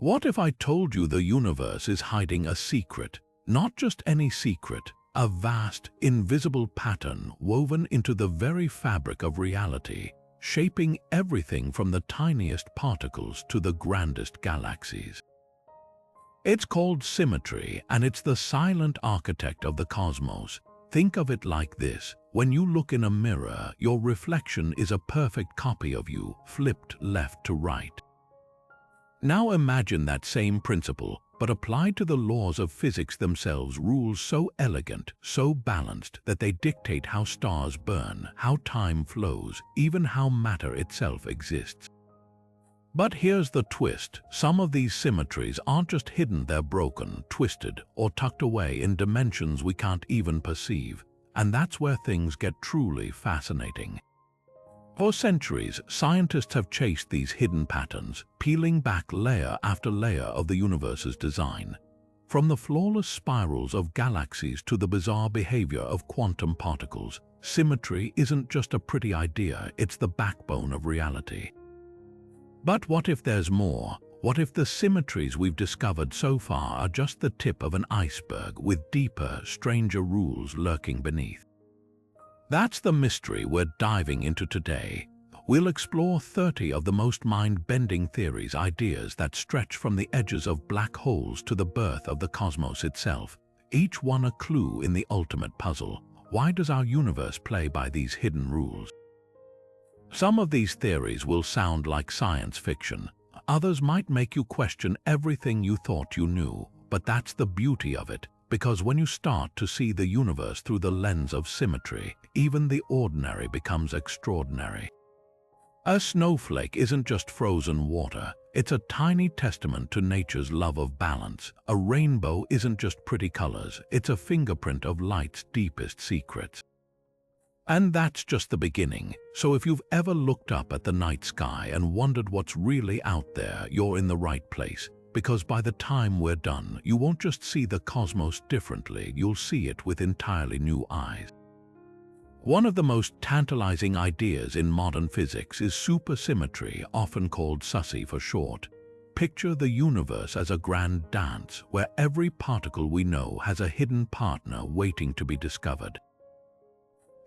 What if I told you the universe is hiding a secret? Not just any secret, a vast, invisible pattern woven into the very fabric of reality, shaping everything from the tiniest particles to the grandest galaxies. It's called symmetry, and it's the silent architect of the cosmos. Think of it like this: when you look in a mirror, your reflection is a perfect copy of you, flipped left to right. Now imagine that same principle, but applied to the laws of physics themselves, rules so elegant, so balanced, that they dictate how stars burn, how time flows, even how matter itself exists. But here's the twist: some of these symmetries aren't just hidden, they're broken, twisted, or tucked away in dimensions we can't even perceive. And that's where things get truly fascinating. For centuries, scientists have chased these hidden patterns, peeling back layer after layer of the universe's design. From the flawless spirals of galaxies to the bizarre behavior of quantum particles, symmetry isn't just a pretty idea, it's the backbone of reality. But what if there's more? What if the symmetries we've discovered so far are just the tip of an iceberg with deeper, stranger rules lurking beneath? That's the mystery we're diving into today. We'll explore 30 of the most mind-bending theories, ideas that stretch from the edges of black holes to the birth of the cosmos itself, each one a clue in the ultimate puzzle. Why does our universe play by these hidden rules? Some of these theories will sound like science fiction. Others might make you question everything you thought you knew, but that's the beauty of it. Because when you start to see the universe through the lens of symmetry, even the ordinary becomes extraordinary. A snowflake isn't just frozen water, it's a tiny testament to nature's love of balance. A rainbow isn't just pretty colors, it's a fingerprint of light's deepest secrets. And that's just the beginning. So if you've ever looked up at the night sky and wondered what's really out there, you're in the right place. Because by the time we're done, you won't just see the cosmos differently, you'll see it with entirely new eyes. One of the most tantalizing ideas in modern physics is supersymmetry, often called SUSY for short. Picture the universe as a grand dance, where every particle we know has a hidden partner waiting to be discovered.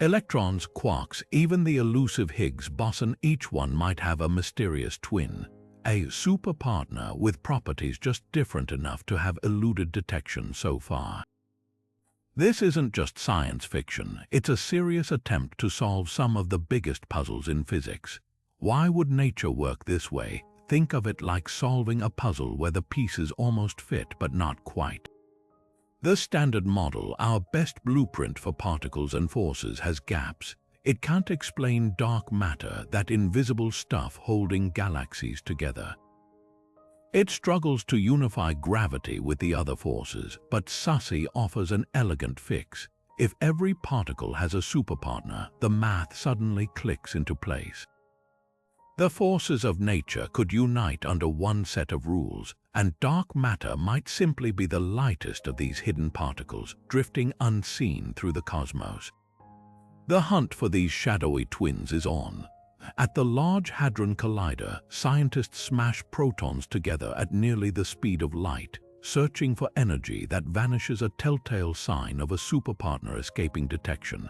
Electrons, quarks, even the elusive Higgs boson, each one might have a mysterious twin. A super partner with properties just different enough to have eluded detection so far. This isn't just science fiction, it's a serious attempt to solve some of the biggest puzzles in physics. Why would nature work this way? Think of it like solving a puzzle where the pieces almost fit but not quite. The standard model, our best blueprint for particles and forces, has gaps. It can't explain dark matter, that invisible stuff holding galaxies together. It struggles to unify gravity with the other forces, but SUSY offers an elegant fix. If every particle has a superpartner, the math suddenly clicks into place. The forces of nature could unite under one set of rules, and dark matter might simply be the lightest of these hidden particles, drifting unseen through the cosmos. The hunt for these shadowy twins is on. At the Large Hadron Collider, scientists smash protons together at nearly the speed of light, searching for energy that vanishes, a telltale sign of a superpartner escaping detection.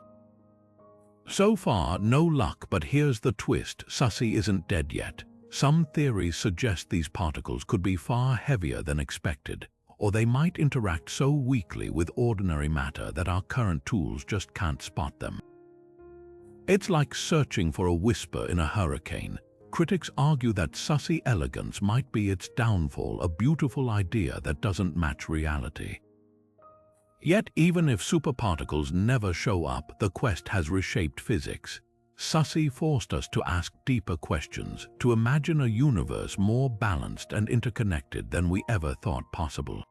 So far, no luck, but here's the twist: SUSY isn't dead yet. Some theories suggest these particles could be far heavier than expected, or they might interact so weakly with ordinary matter that our current tools just can't spot them. It's like searching for a whisper in a hurricane. Critics argue that SUSY elegance might be its downfall, a beautiful idea that doesn't match reality. Yet even if superparticles never show up, the quest has reshaped physics. SUSY forced us to ask deeper questions, to imagine a universe more balanced and interconnected than we ever thought possible.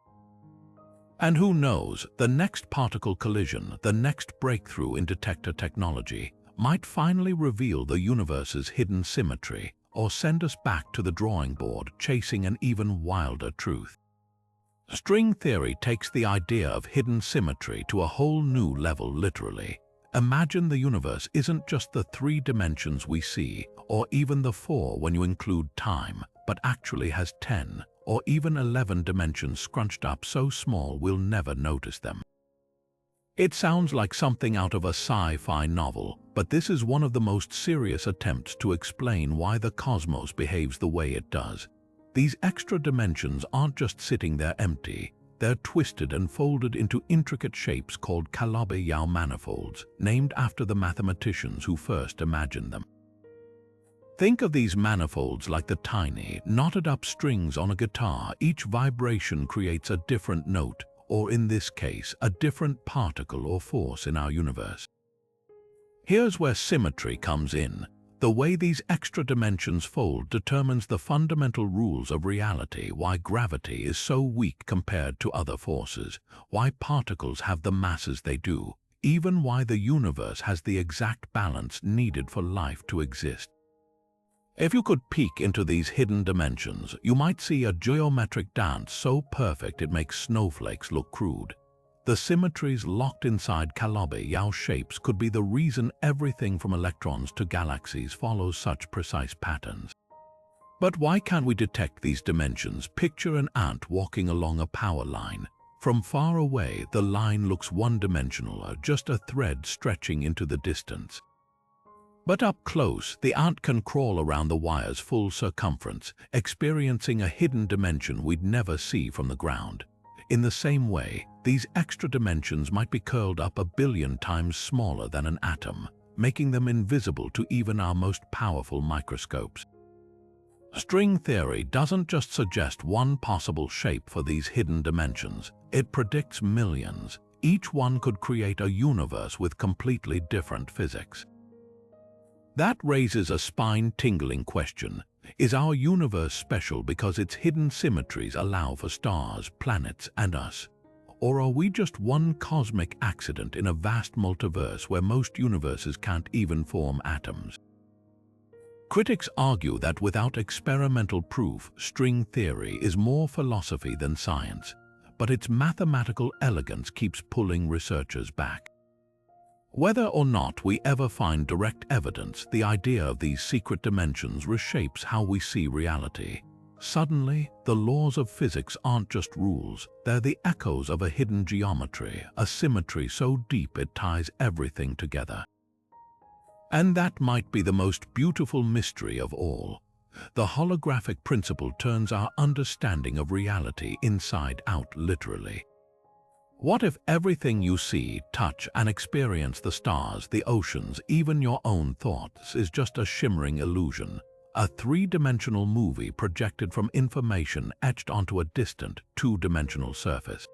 And who knows, the next particle collision, the next breakthrough in detector technology, might finally reveal the universe's hidden symmetry, or send us back to the drawing board, chasing an even wilder truth. String theory takes the idea of hidden symmetry to a whole new level, literally. Imagine the universe isn't just the 3 dimensions we see, or even the 4 when you include time, but actually has 10, or even 11 dimensions scrunched up so small we'll never notice them. It sounds like something out of a sci-fi novel, but this is one of the most serious attempts to explain why the cosmos behaves the way it does. These extra dimensions aren't just sitting there empty. They're twisted and folded into intricate shapes called Calabi-Yau manifolds, named after the mathematicians who first imagined them. Think of these manifolds like the tiny, knotted-up strings on a guitar. Each vibration creates a different note, or in this case, a different particle or force in our universe. Here's where symmetry comes in. The way these extra dimensions fold determines the fundamental rules of reality, why gravity is so weak compared to other forces, why particles have the masses they do, even why the universe has the exact balance needed for life to exist. If you could peek into these hidden dimensions, you might see a geometric dance so perfect it makes snowflakes look crude. The symmetries locked inside Calabi-Yau shapes could be the reason everything from electrons to galaxies follows such precise patterns. But why can't we detect these dimensions? Picture an ant walking along a power line. From far away, the line looks one-dimensional, just a thread stretching into the distance. But up close, the ant can crawl around the wire's full circumference, experiencing a hidden dimension we'd never see from the ground. In the same way, these extra dimensions might be curled up 1 billion times smaller than an atom, making them invisible to even our most powerful microscopes. String theory doesn't just suggest one possible shape for these hidden dimensions, it predicts millions. Each one could create a universe with completely different physics. That raises a spine-tingling question. Is our universe special because its hidden symmetries allow for stars, planets, and us? Or are we just one cosmic accident in a vast multiverse where most universes can't even form atoms? Critics argue that without experimental proof, string theory is more philosophy than science, but its mathematical elegance keeps pulling researchers back. Whether or not we ever find direct evidence, the idea of these secret dimensions reshapes how we see reality. Suddenly, the laws of physics aren't just rules, they're the echoes of a hidden geometry, a symmetry so deep it ties everything together. And that might be the most beautiful mystery of all. The holographic principle turns our understanding of reality inside out, literally. What if everything you see, touch, and experience, the stars, the oceans, even your own thoughts, is just a shimmering illusion, a three-dimensional movie projected from information etched onto a distant, two-dimensional surface?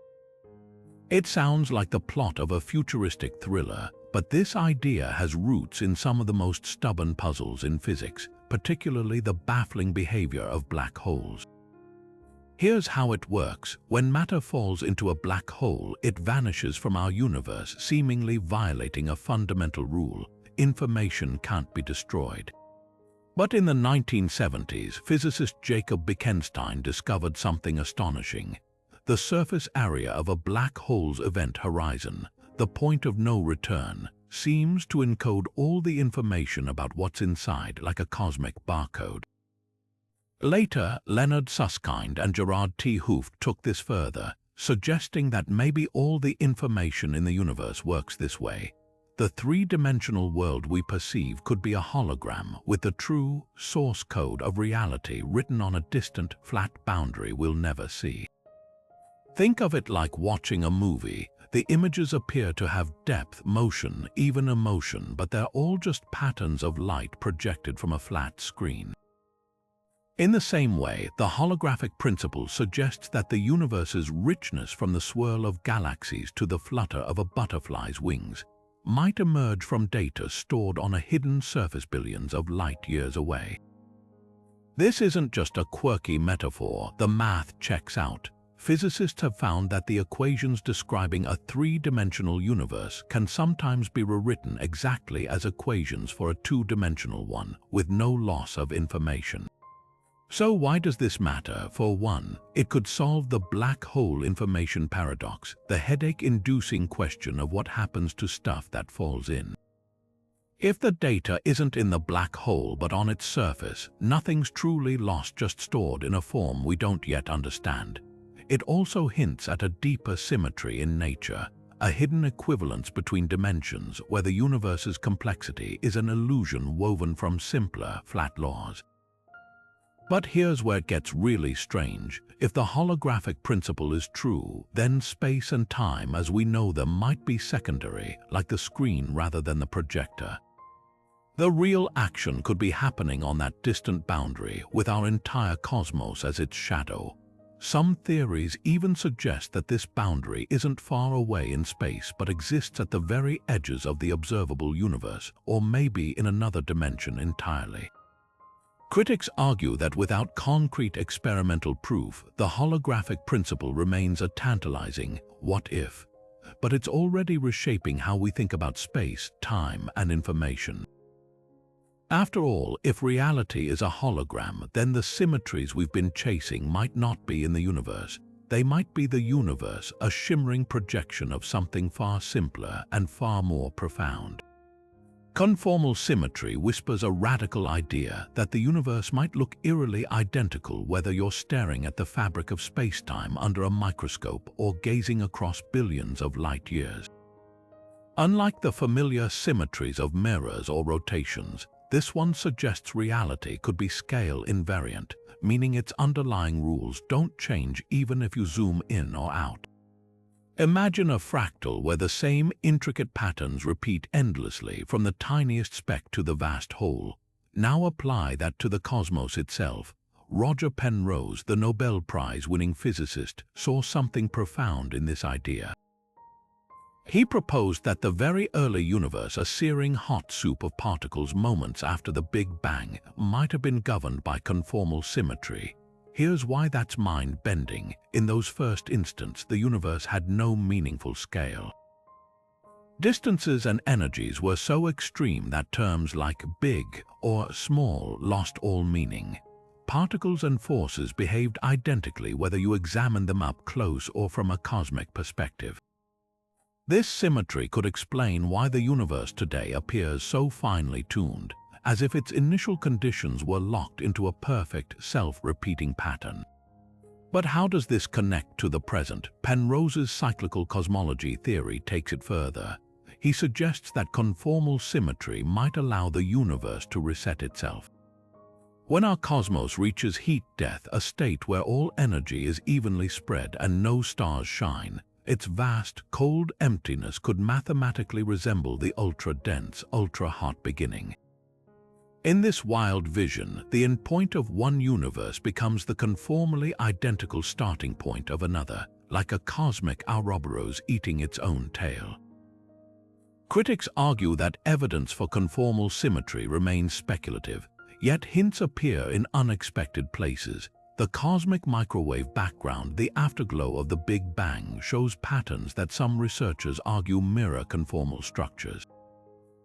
It sounds like the plot of a futuristic thriller, but this idea has roots in some of the most stubborn puzzles in physics, particularly the baffling behavior of black holes. Here's how it works. When matter falls into a black hole, it vanishes from our universe, seemingly violating a fundamental rule: information can't be destroyed. But in the 1970s, physicist Jacob Bekenstein discovered something astonishing. The surface area of a black hole's event horizon, the point of no return, seems to encode all the information about what's inside, like a cosmic barcode. Later, Leonard Susskind and Gerard T. Hooft took this further, suggesting that maybe all the information in the universe works this way. The three-dimensional world we perceive could be a hologram with the true source code of reality written on a distant, flat boundary we'll never see. Think of it like watching a movie. The images appear to have depth, motion, even emotion, but they're all just patterns of light projected from a flat screen. In the same way, the holographic principle suggests that the universe's richness, from the swirl of galaxies to the flutter of a butterfly's wings, might emerge from data stored on a hidden surface billions of light years away. This isn't just a quirky metaphor, the math checks out. Physicists have found that the equations describing a three-dimensional universe can sometimes be rewritten exactly as equations for a two-dimensional one, with no loss of information. So why does this matter? For one, it could solve the black hole information paradox, the headache-inducing question of what happens to stuff that falls in. If the data isn't in the black hole but on its surface, nothing's truly lost, just stored in a form we don't yet understand. It also hints at a deeper symmetry in nature, a hidden equivalence between dimensions where the universe's complexity is an illusion woven from simpler, flat laws. But here's where it gets really strange. If the holographic principle is true, then space and time as we know them might be secondary, like the screen rather than the projector. The real action could be happening on that distant boundary, with our entire cosmos as its shadow. Some theories even suggest that this boundary isn't far away in space but exists at the very edges of the observable universe, or maybe in another dimension entirely. Critics argue that without concrete experimental proof, the holographic principle remains a tantalizing what if, but it's already reshaping how we think about space, time, and information. After all, if reality is a hologram, then the symmetries we've been chasing might not be in the universe. They might be the universe, a shimmering projection of something far simpler and far more profound. Conformal symmetry whispers a radical idea that the universe might look eerily identical whether you're staring at the fabric of space-time under a microscope or gazing across billions of light years. Unlike the familiar symmetries of mirrors or rotations, this one suggests reality could be scale invariant, meaning its underlying rules don't change even if you zoom in or out. Imagine a fractal where the same intricate patterns repeat endlessly from the tiniest speck to the vast whole. Now apply that to the cosmos itself. Roger Penrose, the Nobel Prize-winning physicist, saw something profound in this idea. He proposed that the very early universe, a searing hot soup of particles moments after the Big Bang, might have been governed by conformal symmetry. Here's why that's mind-bending. In those first instants, the universe had no meaningful scale. Distances and energies were so extreme that terms like big or small lost all meaning. Particles and forces behaved identically whether you examined them up close or from a cosmic perspective. This symmetry could explain why the universe today appears so finely tuned, as if its initial conditions were locked into a perfect, self-repeating pattern. But how does this connect to the present? Penrose's cyclical cosmology theory takes it further. He suggests that conformal symmetry might allow the universe to reset itself. When our cosmos reaches heat death, a state where all energy is evenly spread and no stars shine, its vast, cold emptiness could mathematically resemble the ultra-dense, ultra-hot beginning. In this wild vision, the endpoint of one universe becomes the conformally identical starting point of another, like a cosmic Ouroboros eating its own tail. Critics argue that evidence for conformal symmetry remains speculative, yet hints appear in unexpected places. The cosmic microwave background, the afterglow of the Big Bang, shows patterns that some researchers argue mirror conformal structures.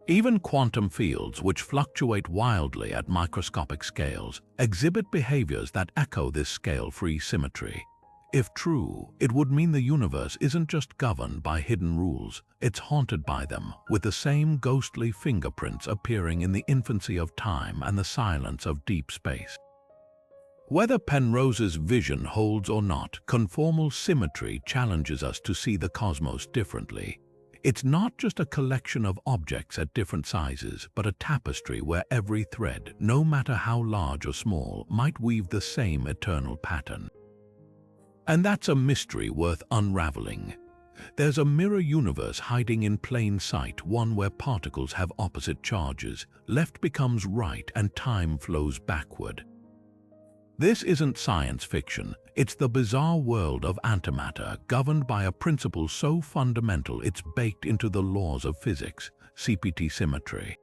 Even quantum fields, which fluctuate wildly at microscopic scales, exhibit behaviors that echo this scale-free symmetry. If true, it would mean the universe isn't just governed by hidden rules, it's haunted by them, with the same ghostly fingerprints appearing in the infancy of time and the silence of deep space. Whether Penrose's vision holds or not, conformal symmetry challenges us to see the cosmos differently. It's not just a collection of objects at different sizes, but a tapestry where every thread, no matter how large or small, might weave the same eternal pattern. And that's a mystery worth unraveling. There's a mirror universe hiding in plain sight, one where particles have opposite charges, left becomes right and time flows backward. This isn't science fiction, it's the bizarre world of antimatter, governed by a principle so fundamental it's baked into the laws of physics, CPT symmetry.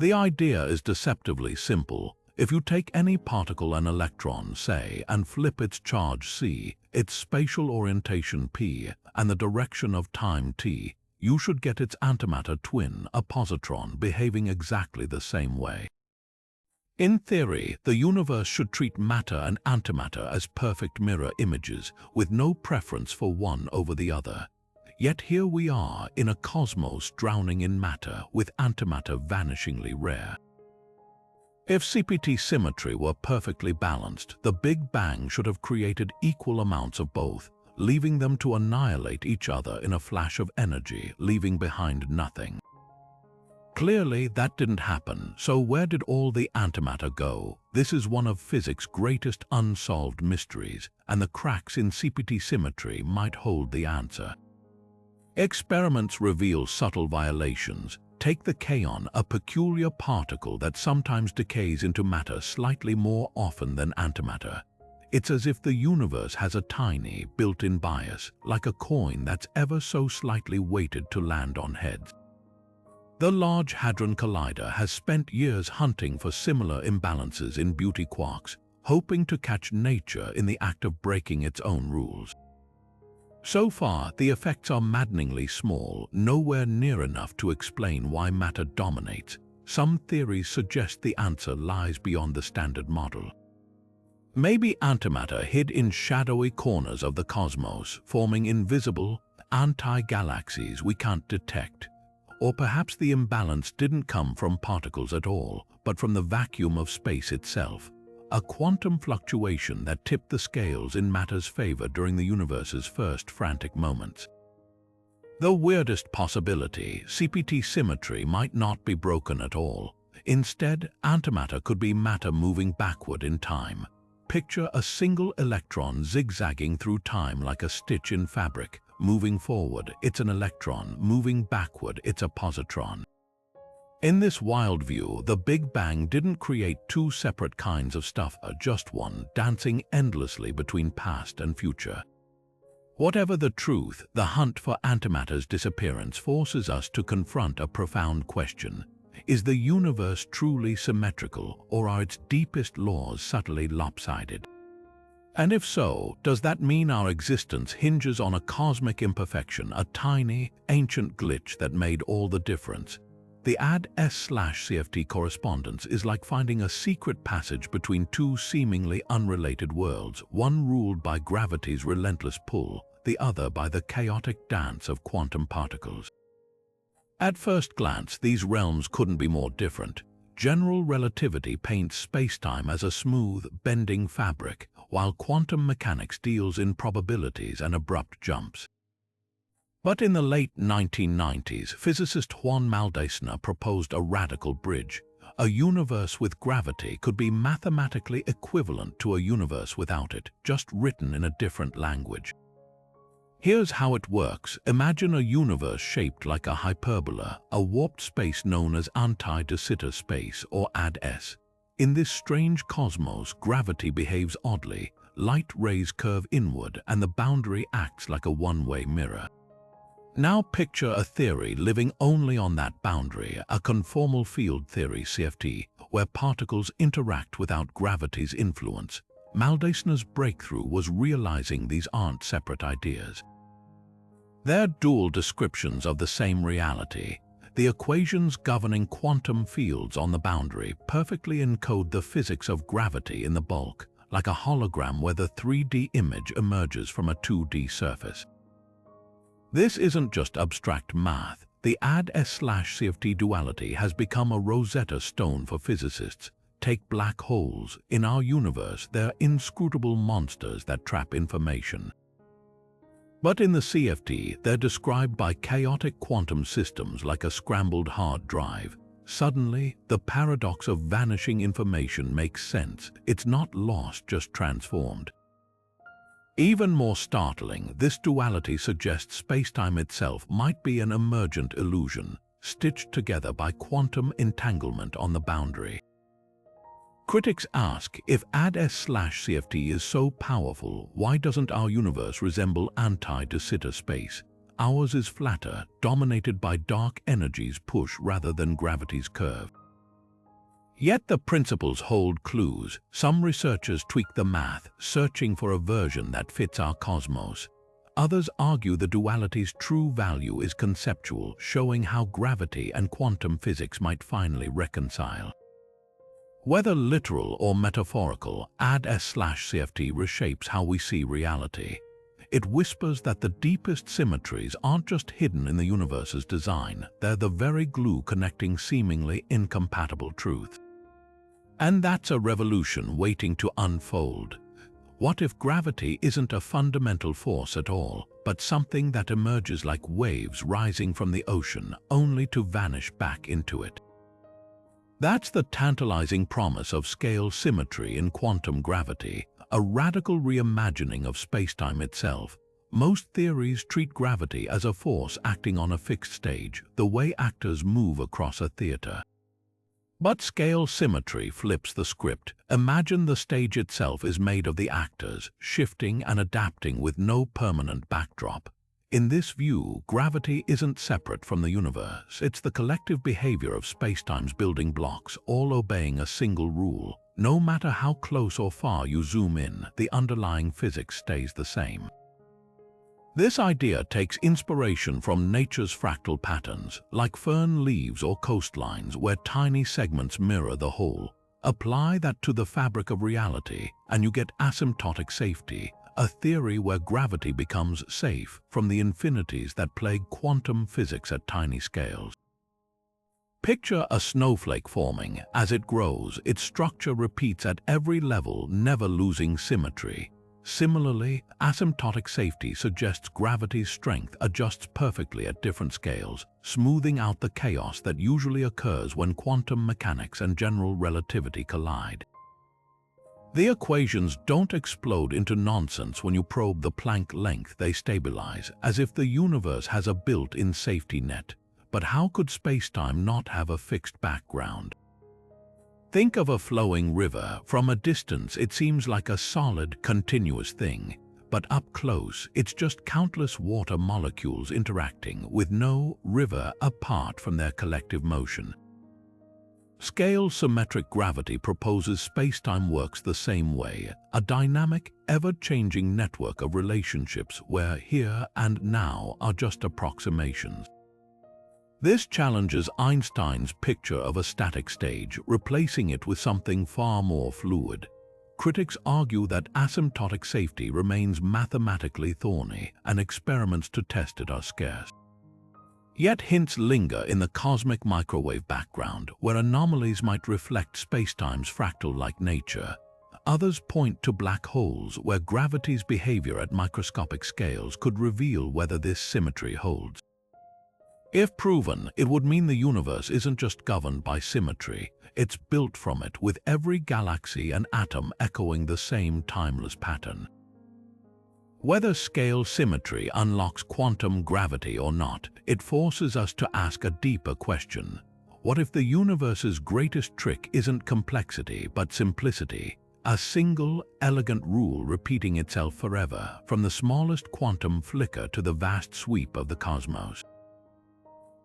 The idea is deceptively simple. If you take any particle, an electron, say, and flip its charge c, its spatial orientation p, and the direction of time t, you should get its antimatter twin, a positron, behaving exactly the same way. In theory, the universe should treat matter and antimatter as perfect mirror images, with no preference for one over the other. Yet here we are in a cosmos drowning in matter, with antimatter vanishingly rare. If CPT symmetry were perfectly balanced, the Big Bang should have created equal amounts of both, leaving them to annihilate each other in a flash of energy, leaving behind nothing. Clearly, that didn't happen, so where did all the antimatter go? This is one of physics' greatest unsolved mysteries, and the cracks in CPT symmetry might hold the answer. Experiments reveal subtle violations. Take the kaon, a peculiar particle that sometimes decays into matter slightly more often than antimatter. It's as if the universe has a tiny, built-in bias, like a coin that's ever so slightly weighted to land on heads. The Large Hadron Collider has spent years hunting for similar imbalances in beauty quarks, hoping to catch nature in the act of breaking its own rules. So far, the effects are maddeningly small, nowhere near enough to explain why matter dominates. Some theories suggest the answer lies beyond the standard model. Maybe antimatter hid in shadowy corners of the cosmos, forming invisible, anti-galaxies we can't detect. Or perhaps the imbalance didn't come from particles at all, but from the vacuum of space itself, a quantum fluctuation that tipped the scales in matter's favor during the universe's first frantic moments. The weirdest possibility, CPT symmetry might not be broken at all. Instead, antimatter could be matter moving backward in time. Picture a single electron zigzagging through time like a stitch in fabric. Moving forward, it's an electron. Moving backward, it's a positron. In this wild view, the Big Bang didn't create two separate kinds of stuff, just one, dancing endlessly between past and future. Whatever the truth, the hunt for antimatter's disappearance forces us to confront a profound question. Is the universe truly symmetrical, or are its deepest laws subtly lopsided? And if so, does that mean our existence hinges on a cosmic imperfection, a tiny, ancient glitch that made all the difference? The AD/CFT correspondence is like finding a secret passage between two seemingly unrelated worlds, one ruled by gravity's relentless pull, the other by the chaotic dance of quantum particles. At first glance, these realms couldn't be more different. General relativity paints spacetime as a smooth, bending fabric, while quantum mechanics deals in probabilities and abrupt jumps. But in the late 1990s, physicist Juan Maldacena proposed a radical bridge. A universe with gravity could be mathematically equivalent to a universe without it, just written in a different language. Here's how it works. Imagine a universe shaped like a hyperbola, a warped space known as anti-de Sitter space, or AD-S. In this strange cosmos, gravity behaves oddly. Light rays curve inward, and the boundary acts like a one-way mirror. Now picture a theory living only on that boundary, a conformal field theory CFT, where particles interact without gravity's influence. Maldacena's breakthrough was realizing these aren't separate ideas. They're dual descriptions of the same reality. The equations governing quantum fields on the boundary perfectly encode the physics of gravity in the bulk, like a hologram where the 3D image emerges from a 2D surface. This isn't just abstract math. The AD/CFT duality has become a Rosetta Stone for physicists. Take black holes. In our universe, they're inscrutable monsters that trap information. But in the CFT, they're described by chaotic quantum systems like a scrambled hard drive. Suddenly, the paradox of vanishing information makes sense. It's not lost, just transformed. Even more startling, this duality suggests spacetime itself might be an emergent illusion, stitched together by quantum entanglement on the boundary. Critics ask, if AD/CFT is so powerful, why doesn't our universe resemble anti-de Sitter space? Ours is flatter, dominated by dark energy's push rather than gravity's curve. Yet the principles hold clues. Some researchers tweak the math, searching for a version that fits our cosmos. Others argue the duality's true value is conceptual, showing how gravity and quantum physics might finally reconcile. Whether literal or metaphorical, AD/CFT reshapes how we see reality. It whispers that the deepest symmetries aren't just hidden in the universe's design, they're the very glue connecting seemingly incompatible truths. And that's a revolution waiting to unfold. What if gravity isn't a fundamental force at all, but something that emerges like waves rising from the ocean only to vanish back into it? That's the tantalizing promise of scale symmetry in quantum gravity, a radical reimagining of spacetime itself. Most theories treat gravity as a force acting on a fixed stage, the way actors move across a theater. But scale symmetry flips the script. Imagine the stage itself is made of the actors, shifting and adapting with no permanent backdrop. In this view, gravity isn't separate from the universe. It's the collective behavior of spacetime's building blocks, all obeying a single rule. No matter how close or far you zoom in, the underlying physics stays the same. This idea takes inspiration from nature's fractal patterns, like fern leaves or coastlines where tiny segments mirror the whole. Apply that to the fabric of reality, and you get asymptotic safety, a theory where gravity becomes safe from the infinities that plague quantum physics at tiny scales. Picture a snowflake forming. As it grows, its structure repeats at every level, never losing symmetry. Similarly, asymptotic safety suggests gravity's strength adjusts perfectly at different scales, smoothing out the chaos that usually occurs when quantum mechanics and general relativity collide. The equations don't explode into nonsense when you probe the Planck length, they stabilize, as if the universe has a built-in safety net. But how could spacetime not have a fixed background? Think of a flowing river. From a distance, it seems like a solid, continuous thing. But up close, it's just countless water molecules interacting, with no river apart from their collective motion. Scale symmetric gravity proposes spacetime works the same way, a dynamic, ever-changing network of relationships where here and now are just approximations. This challenges Einstein's picture of a static stage, replacing it with something far more fluid. Critics argue that asymptotic safety remains mathematically thorny, and experiments to test it are scarce. Yet hints linger in the cosmic microwave background, where anomalies might reflect spacetime's fractal-like nature. Others point to black holes, where gravity's behavior at microscopic scales could reveal whether this symmetry holds. If proven, it would mean the universe isn't just governed by symmetry, it's built from it, with every galaxy and atom echoing the same timeless pattern. Whether scale symmetry unlocks quantum gravity or not, it forces us to ask a deeper question. What if the universe's greatest trick isn't complexity but simplicity? A single, elegant rule repeating itself forever, from the smallest quantum flicker to the vast sweep of the cosmos.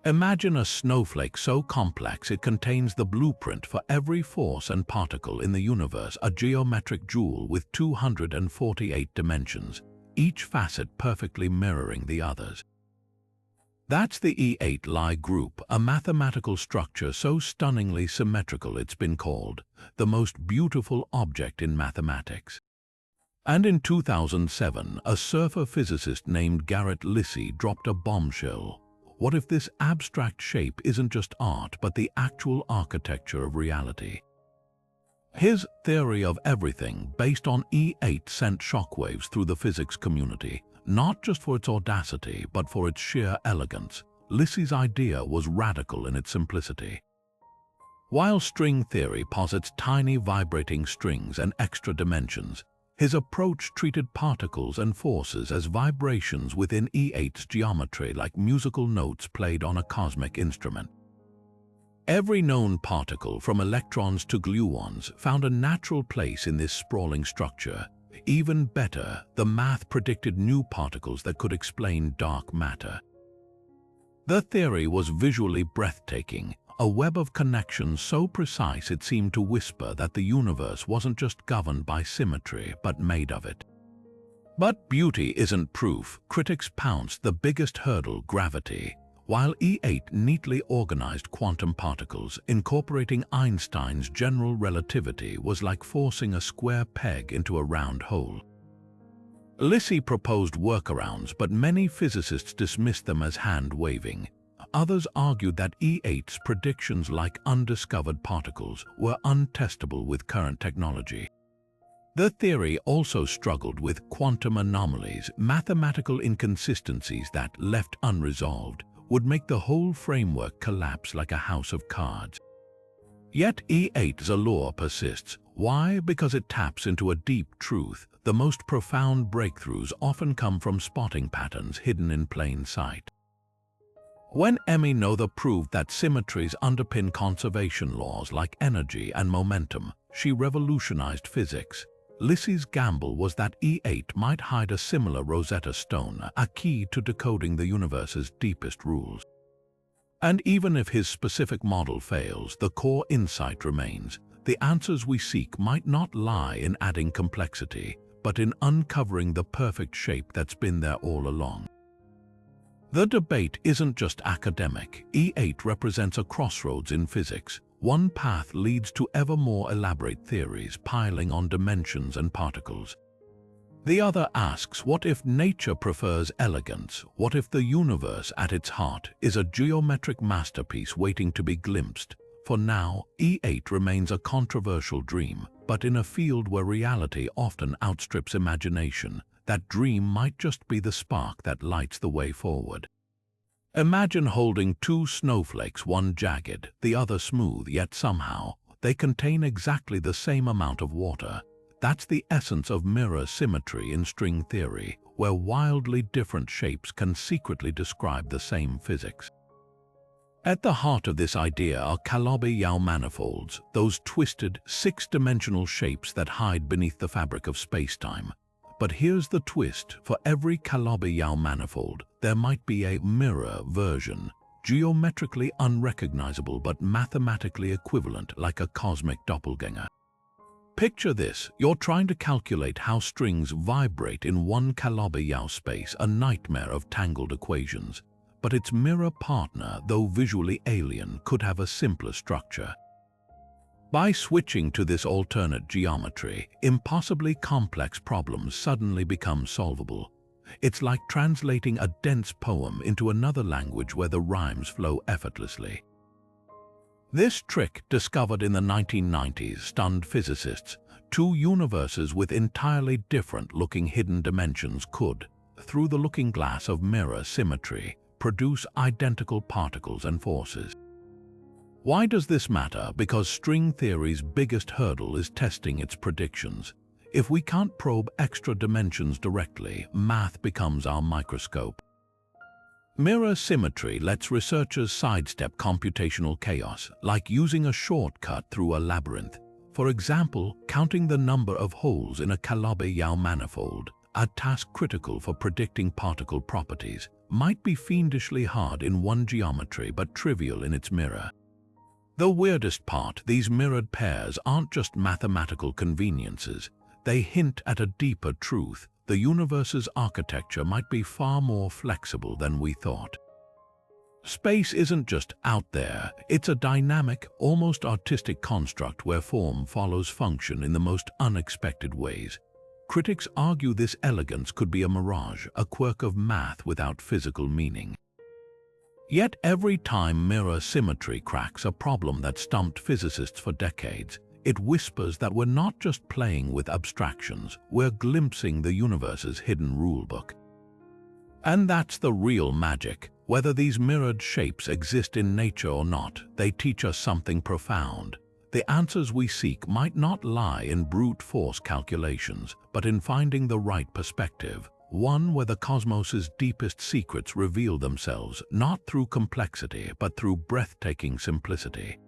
Imagine a snowflake so complex it contains the blueprint for every force and particle in the universe, a geometric jewel with 248 dimensions, each facet perfectly mirroring the others. That's the E8 Lie group, a mathematical structure so stunningly symmetrical it's been called the most beautiful object in mathematics. And in 2007, a surfer physicist named Garrett Lissy dropped a bombshell. What if this abstract shape isn't just art, but the actual architecture of reality? His theory of everything, based on E8, sent shockwaves through the physics community, not just for its audacity, but for its sheer elegance. Lissy's idea was radical in its simplicity. While string theory posits tiny vibrating strings and extra dimensions, his approach treated particles and forces as vibrations within E8's geometry, like musical notes played on a cosmic instrument. Every known particle, from electrons to gluons, found a natural place in this sprawling structure. Even better, the math predicted new particles that could explain dark matter. The theory was visually breathtaking, a web of connections so precise it seemed to whisper that the universe wasn't just governed by symmetry, but made of it. But beauty isn't proof. Critics pounced the biggest hurdle, gravity. While E8 neatly organized quantum particles, incorporating Einstein's general relativity was like forcing a square peg into a round hole. Lissy proposed workarounds, but many physicists dismissed them as hand-waving. Others argued that E8's predictions, like undiscovered particles, were untestable with current technology. The theory also struggled with quantum anomalies, mathematical inconsistencies that, left unresolved, would make the whole framework collapse like a house of cards. Yet E8's allure persists. Why? Because it taps into a deep truth. The most profound breakthroughs often come from spotting patterns hidden in plain sight. When Noether proved that symmetries underpin conservation laws like energy and momentum, she revolutionized physics. Lissy's gamble was that E8 might hide a similar Rosetta Stone, a key to decoding the universe's deepest rules. And even if his specific model fails, the core insight remains. The answers we seek might not lie in adding complexity, but in uncovering the perfect shape that's been there all along. The debate isn't just academic. E8 represents a crossroads in physics. One path leads to ever more elaborate theories piling on dimensions and particles. The other asks, what if nature prefers elegance? What if the universe at its heart is a geometric masterpiece waiting to be glimpsed? For now, E8 remains a controversial dream, but in a field where reality often outstrips imagination, that dream might just be the spark that lights the way forward. Imagine holding two snowflakes, one jagged, the other smooth, yet somehow they contain exactly the same amount of water. That's the essence of mirror symmetry in string theory, where wildly different shapes can secretly describe the same physics. At the heart of this idea are Calabi-Yau manifolds, those twisted, six-dimensional shapes that hide beneath the fabric of space-time. But here's the twist: for every Calabi-Yau manifold, there might be a mirror version, geometrically unrecognizable but mathematically equivalent, like a cosmic doppelganger. Picture this: you're trying to calculate how strings vibrate in one Calabi-Yau space, a nightmare of tangled equations. But its mirror partner, though visually alien, could have a simpler structure. By switching to this alternate geometry, impossibly complex problems suddenly become solvable. It's like translating a dense poem into another language where the rhymes flow effortlessly. This trick, discovered in the 1990s, stunned physicists. Two universes with entirely different-looking hidden dimensions could, through the looking glass of mirror symmetry, produce identical particles and forces. Why does this matter? Because string theory's biggest hurdle is testing its predictions. If we can't probe extra dimensions directly, math becomes our microscope. Mirror symmetry lets researchers sidestep computational chaos, like using a shortcut through a labyrinth. For example, counting the number of holes in a Calabi-Yau manifold, a task critical for predicting particle properties, might be fiendishly hard in one geometry but trivial in its mirror. The weirdest part: these mirrored pairs aren't just mathematical conveniences. They hint at a deeper truth. The universe's architecture might be far more flexible than we thought. Space isn't just out there, it's a dynamic, almost artistic construct where form follows function in the most unexpected ways. Critics argue this elegance could be a mirage, a quirk of math without physical meaning. Yet every time mirror symmetry cracks a problem that stumped physicists for decades, it whispers that we're not just playing with abstractions, we're glimpsing the universe's hidden rulebook. And that's the real magic. Whether these mirrored shapes exist in nature or not, they teach us something profound. The answers we seek might not lie in brute force calculations, but in finding the right perspective. One where the cosmos's deepest secrets reveal themselves, not through complexity, but through breathtaking simplicity.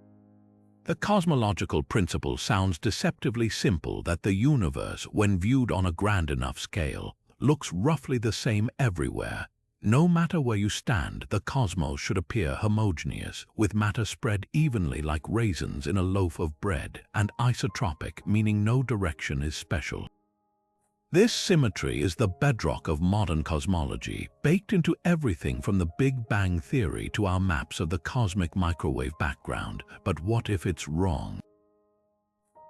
The cosmological principle sounds deceptively simple: that the universe, when viewed on a grand enough scale, looks roughly the same everywhere. No matter where you stand, the cosmos should appear homogeneous, with matter spread evenly like raisins in a loaf of bread, and isotropic, meaning no direction is special. This symmetry is the bedrock of modern cosmology, baked into everything from the Big Bang theory to our maps of the cosmic microwave background. But what if it's wrong?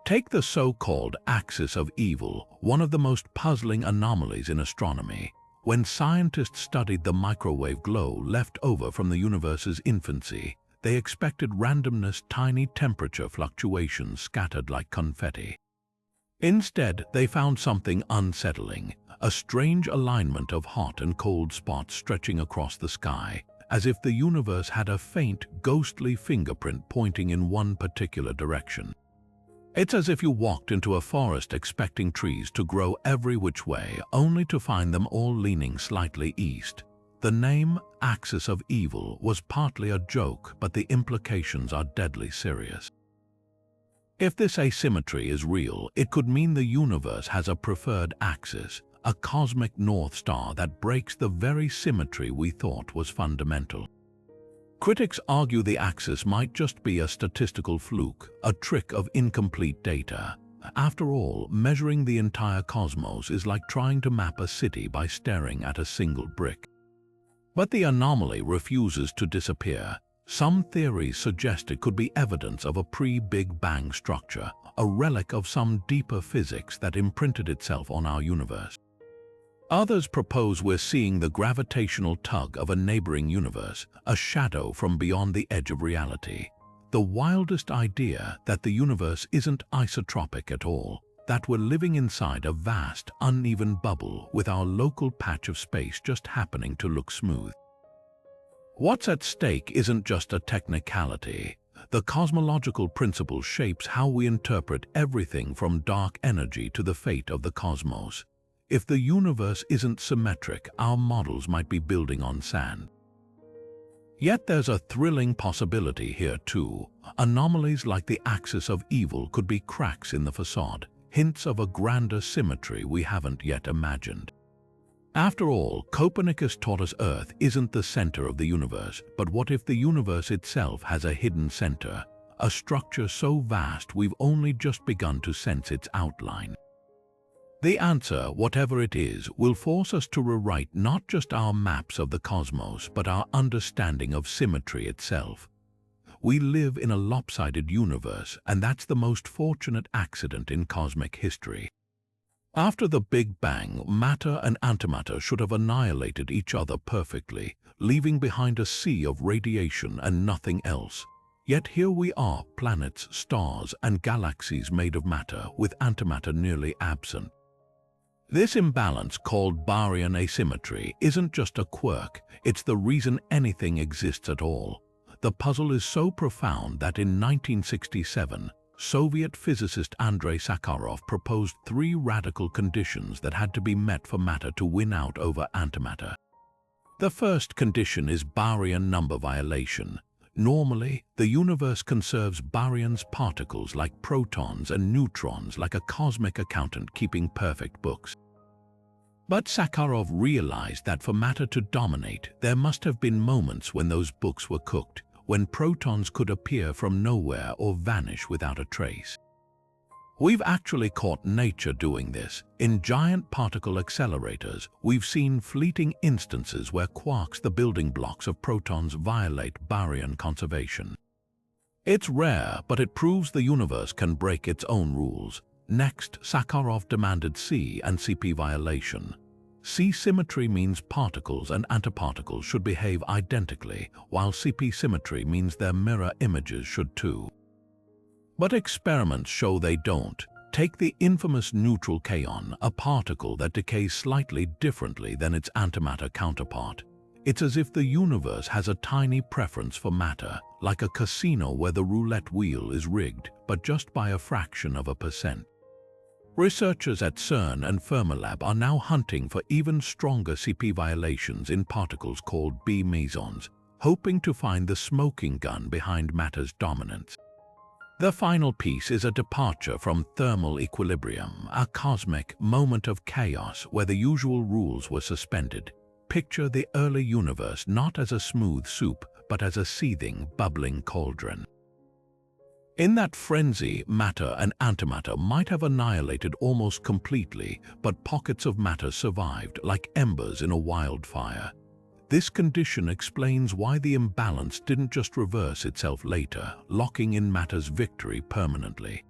Take the so-called axis of evil, one of the most puzzling anomalies in astronomy. When scientists studied the microwave glow left over from the universe's infancy, they expected randomness, tiny temperature fluctuations scattered like confetti. Instead, they found something unsettling, a strange alignment of hot and cold spots stretching across the sky, as if the universe had a faint, ghostly fingerprint pointing in one particular direction. It's as if you walked into a forest expecting trees to grow every which way, only to find them all leaning slightly east. The name Axis of Evil was partly a joke, but the implications are deadly serious. If this asymmetry is real, it could mean the universe has a preferred axis, a cosmic North Star that breaks the very symmetry we thought was fundamental. Critics argue the axis might just be a statistical fluke, a trick of incomplete data. After all, measuring the entire cosmos is like trying to map a city by staring at a single brick. But the anomaly refuses to disappear. Some theories suggest it could be evidence of a pre-Big Bang structure, a relic of some deeper physics that imprinted itself on our universe. Others propose we're seeing the gravitational tug of a neighboring universe, a shadow from beyond the edge of reality. The wildest idea that the universe isn't isotropic at all, that we're living inside a vast, uneven bubble with our local patch of space just happening to look smooth. What's at stake isn't just a technicality. The cosmological principle shapes how we interpret everything from dark energy to the fate of the cosmos. If the universe isn't symmetric, our models might be building on sand. Yet there's a thrilling possibility here too. Anomalies like the axis of evil could be cracks in the facade, hints of a grander symmetry we haven't yet imagined. After all, Copernicus taught us Earth isn't the center of the universe, but what if the universe itself has a hidden center, a structure so vast we've only just begun to sense its outline? The answer, whatever it is, will force us to rewrite not just our maps of the cosmos, but our understanding of symmetry itself. We live in a lopsided universe, and that's the most fortunate accident in cosmic history. After the Big Bang, matter and antimatter should have annihilated each other perfectly, leaving behind a sea of radiation and nothing else. Yet here we are, planets, stars, and galaxies made of matter, with antimatter nearly absent. This imbalance, called Baryon asymmetry, isn't just a quirk, it's the reason anything exists at all. The puzzle is so profound that in 1967, Soviet physicist Andrei Sakharov proposed 3 radical conditions that had to be met for matter to win out over antimatter. The first condition is baryon number violation. Normally, the universe conserves baryons particles like protons and neutrons like a cosmic accountant keeping perfect books. But Sakharov realized that for matter to dominate, there must have been moments when those books were cooked, when protons could appear from nowhere or vanish without a trace. We've actually caught nature doing this. In giant particle accelerators, we've seen fleeting instances where quarks, the building blocks of protons, violate baryon conservation. It's rare, but it proves the universe can break its own rules. Next, Sakharov demanded C and CP violation. C symmetry means particles and antiparticles should behave identically, while CP symmetry means their mirror images should too. But experiments show they don't. Take the infamous neutral kaon, a particle that decays slightly differently than its antimatter counterpart. It's as if the universe has a tiny preference for matter, like a casino where the roulette wheel is rigged, but just by a fraction of a percent. Researchers at CERN and Fermilab are now hunting for even stronger CP violations in particles called B mesons, hoping to find the smoking gun behind matter's dominance. The final piece is a departure from thermal equilibrium, a cosmic moment of chaos where the usual rules were suspended. Picture the early universe not as a smooth soup, but as a seething, bubbling cauldron. In that frenzy, matter and antimatter might have annihilated almost completely, but pockets of matter survived like embers in a wildfire. This condition explains why the imbalance didn't just reverse itself later, locking in matter's victory permanently.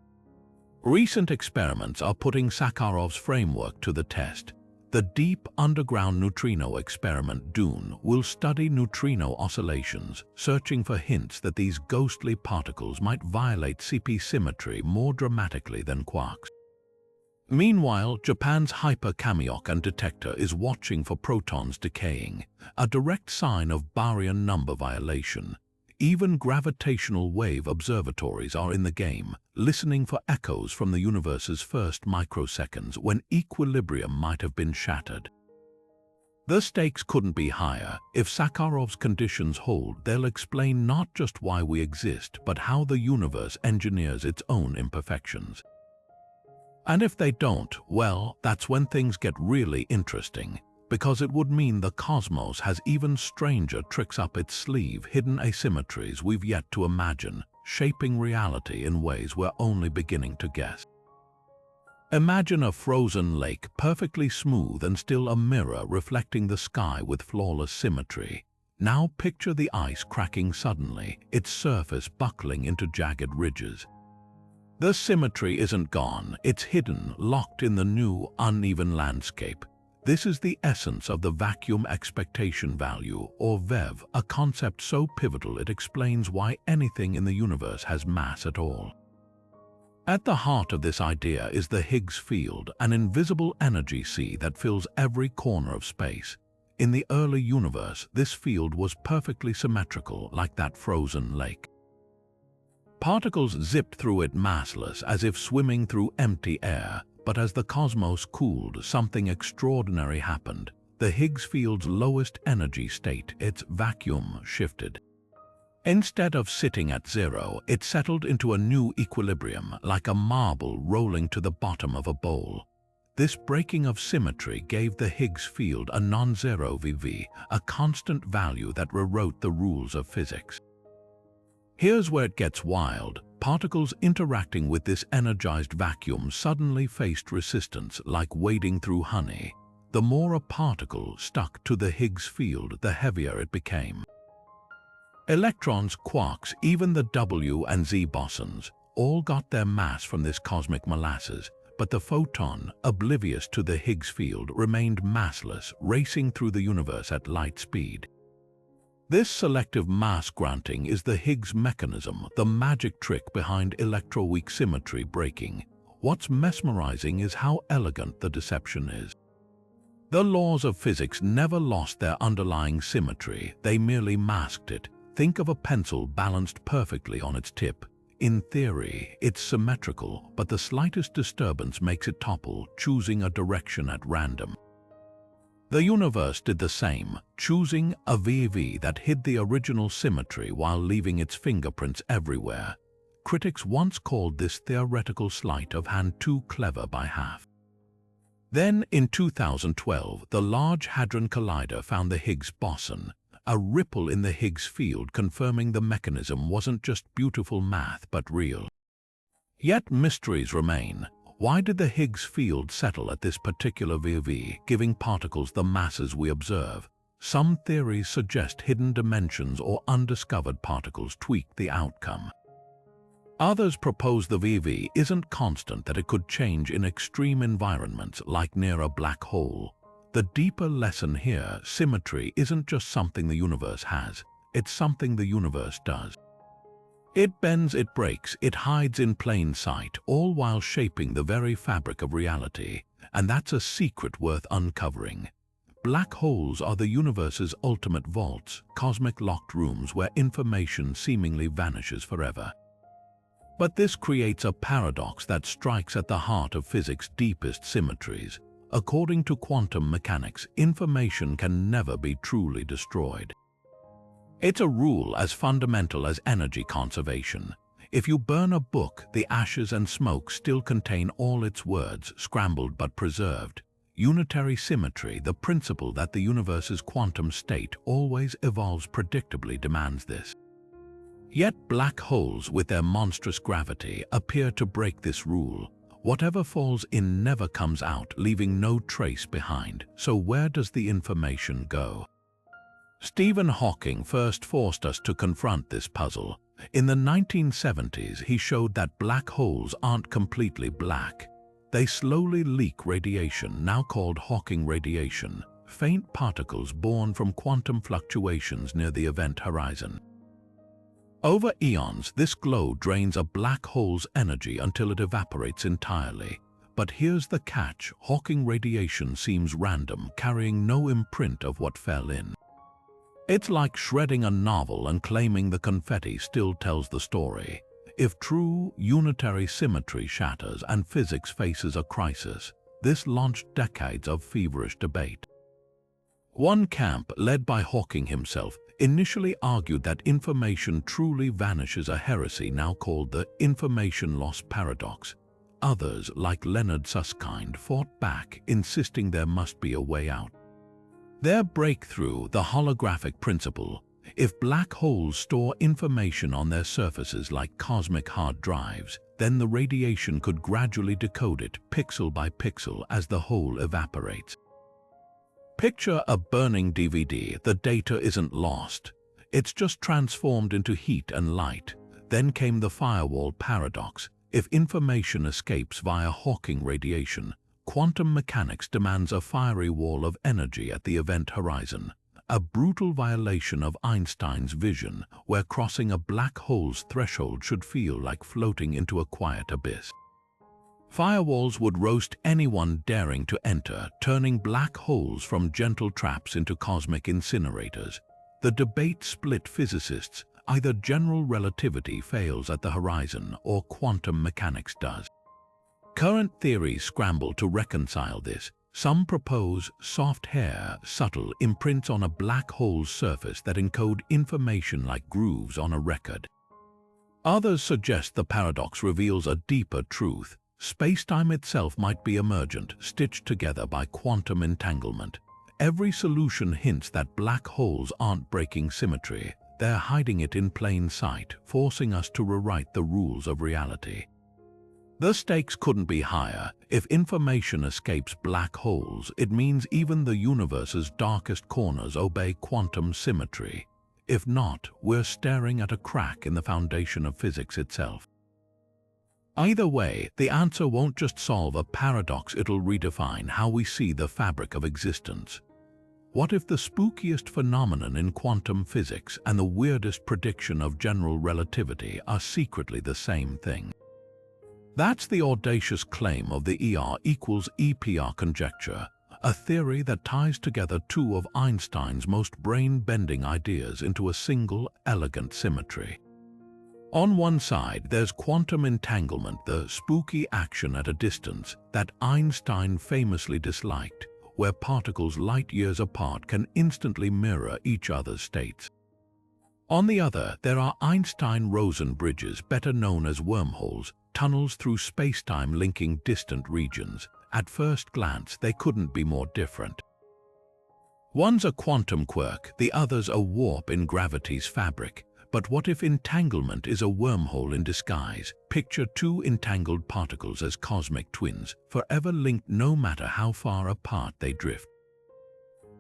Recent experiments are putting Sakharov's framework to the test. The Deep Underground Neutrino Experiment (DUNE) will study neutrino oscillations, searching for hints that these ghostly particles might violate CP symmetry more dramatically than quarks. Meanwhile, Japan's Hyper-Kamiokande detector is watching for protons decaying, a direct sign of baryon number violation. Even gravitational wave observatories are in the game, listening for echoes from the universe's first microseconds when equilibrium might have been shattered. The stakes couldn't be higher. If Sakharov's conditions hold, they'll explain not just why we exist, but how the universe engineers its own imperfections. And if they don't, well, that's when things get really interesting, because it would mean the cosmos has even stranger tricks up its sleeve, hidden asymmetries we've yet to imagine, shaping reality in ways we're only beginning to guess. Imagine a frozen lake, perfectly smooth and still a mirror reflecting the sky with flawless symmetry. Now picture the ice cracking suddenly, its surface buckling into jagged ridges. The symmetry isn't gone, it's hidden, locked in the new, uneven landscape. This is the essence of the vacuum expectation value, or VEV, a concept so pivotal it explains why anything in the universe has mass at all. At the heart of this idea is the Higgs field, an invisible energy sea that fills every corner of space. In the early universe, this field was perfectly symmetrical, like that frozen lake. Particles zipped through it massless, as if swimming through empty air. But as the cosmos cooled, something extraordinary happened. The Higgs field's lowest energy state, its vacuum, shifted. Instead of sitting at zero, it settled into a new equilibrium, like a marble rolling to the bottom of a bowl. This breaking of symmetry gave the Higgs field a non-zero VV, a constant value that rewrote the rules of physics. Here's where it gets wild. Particles interacting with this energized vacuum suddenly faced resistance, like wading through honey. The more a particle stuck to the Higgs field, the heavier it became. Electrons, quarks, even the W and Z bosons, all got their mass from this cosmic molasses, but the photon, oblivious to the Higgs field, remained massless, racing through the universe at light speed. This selective mass granting is the Higgs mechanism, the magic trick behind electroweak symmetry breaking. What's mesmerizing is how elegant the deception is. The laws of physics never lost their underlying symmetry, they merely masked it. Think of a pencil balanced perfectly on its tip. In theory, it's symmetrical, but the slightest disturbance makes it topple, choosing a direction at random. The universe did the same, choosing a VV that hid the original symmetry while leaving its fingerprints everywhere. Critics once called this theoretical sleight of hand too clever by half. Then, in 2012, the Large Hadron Collider found the Higgs boson, a ripple in the Higgs field confirming the mechanism wasn't just beautiful math but real. Yet mysteries remain. Why did the Higgs field settle at this particular VV, giving particles the masses we observe? Some theories suggest hidden dimensions or undiscovered particles tweak the outcome. Others propose the VV isn't constant, that it could change in extreme environments like near a black hole. The deeper lesson here, symmetry isn't just something the universe has, it's something the universe does. It bends, it breaks, it hides in plain sight, all while shaping the very fabric of reality. And that's a secret worth uncovering. Black holes are the universe's ultimate vaults, cosmic locked rooms where information seemingly vanishes forever. But this creates a paradox that strikes at the heart of physics' deepest symmetries. According to quantum mechanics, information can never be truly destroyed. It's a rule as fundamental as energy conservation. If you burn a book, the ashes and smoke still contain all its words, scrambled but preserved. Unitary symmetry, the principle that the universe's quantum state always evolves predictably, demands this. Yet black holes, with their monstrous gravity, appear to break this rule. Whatever falls in never comes out, leaving no trace behind. So where does the information go? Stephen Hawking first forced us to confront this puzzle. In the 1970s, he showed that black holes aren't completely black. They slowly leak radiation, now called Hawking radiation, faint particles born from quantum fluctuations near the event horizon. Over eons, this glow drains a black hole's energy until it evaporates entirely. But here's the catch: Hawking radiation seems random, carrying no imprint of what fell in. It's like shredding a novel and claiming the confetti still tells the story. If true unitary symmetry shatters and physics faces a crisis, this launched decades of feverish debate. One camp, led by Hawking himself, initially argued that information truly vanishes, a heresy now called the information loss paradox. Others, like Leonard Susskind, fought back, insisting there must be a way out. Their breakthrough, the holographic principle: if black holes store information on their surfaces like cosmic hard drives, then the radiation could gradually decode it pixel by pixel as the whole evaporates. Picture a burning DVD. The data isn't lost. It's just transformed into heat and light. Then came the firewall paradox. If information escapes via Hawking radiation, quantum mechanics demands a fiery wall of energy at the event horizon, a brutal violation of Einstein's vision, where crossing a black hole's threshold should feel like floating into a quiet abyss. Firewalls would roast anyone daring to enter, turning black holes from gentle traps into cosmic incinerators. The debate split physicists. Either general relativity fails at the horizon or quantum mechanics does. Current theories scramble to reconcile this. Some propose soft hair, subtle imprints on a black hole's surface that encode information like grooves on a record. Others suggest the paradox reveals a deeper truth. Space-time itself might be emergent, stitched together by quantum entanglement. Every solution hints that black holes aren't breaking symmetry. They're hiding it in plain sight, forcing us to rewrite the rules of reality. The stakes couldn't be higher. If information escapes black holes, it means even the universe's darkest corners obey quantum symmetry. If not, we're staring at a crack in the foundation of physics itself. Either way, the answer won't just solve a paradox, it'll redefine how we see the fabric of existence. What if the spookiest phenomenon in quantum physics and the weirdest prediction of general relativity are secretly the same thing? That's the audacious claim of the ER equals EPR conjecture, a theory that ties together two of Einstein's most brain-bending ideas into a single, elegant symmetry. On one side, there's quantum entanglement, the spooky action at a distance that Einstein famously disliked, where particles light years apart can instantly mirror each other's states. On the other, there are Einstein-Rosen bridges, better known as wormholes, tunnels through space-time linking distant regions. At first glance, they couldn't be more different. One's a quantum quirk, the other's a warp in gravity's fabric. But what if entanglement is a wormhole in disguise? Picture two entangled particles as cosmic twins, forever linked no matter how far apart they drift.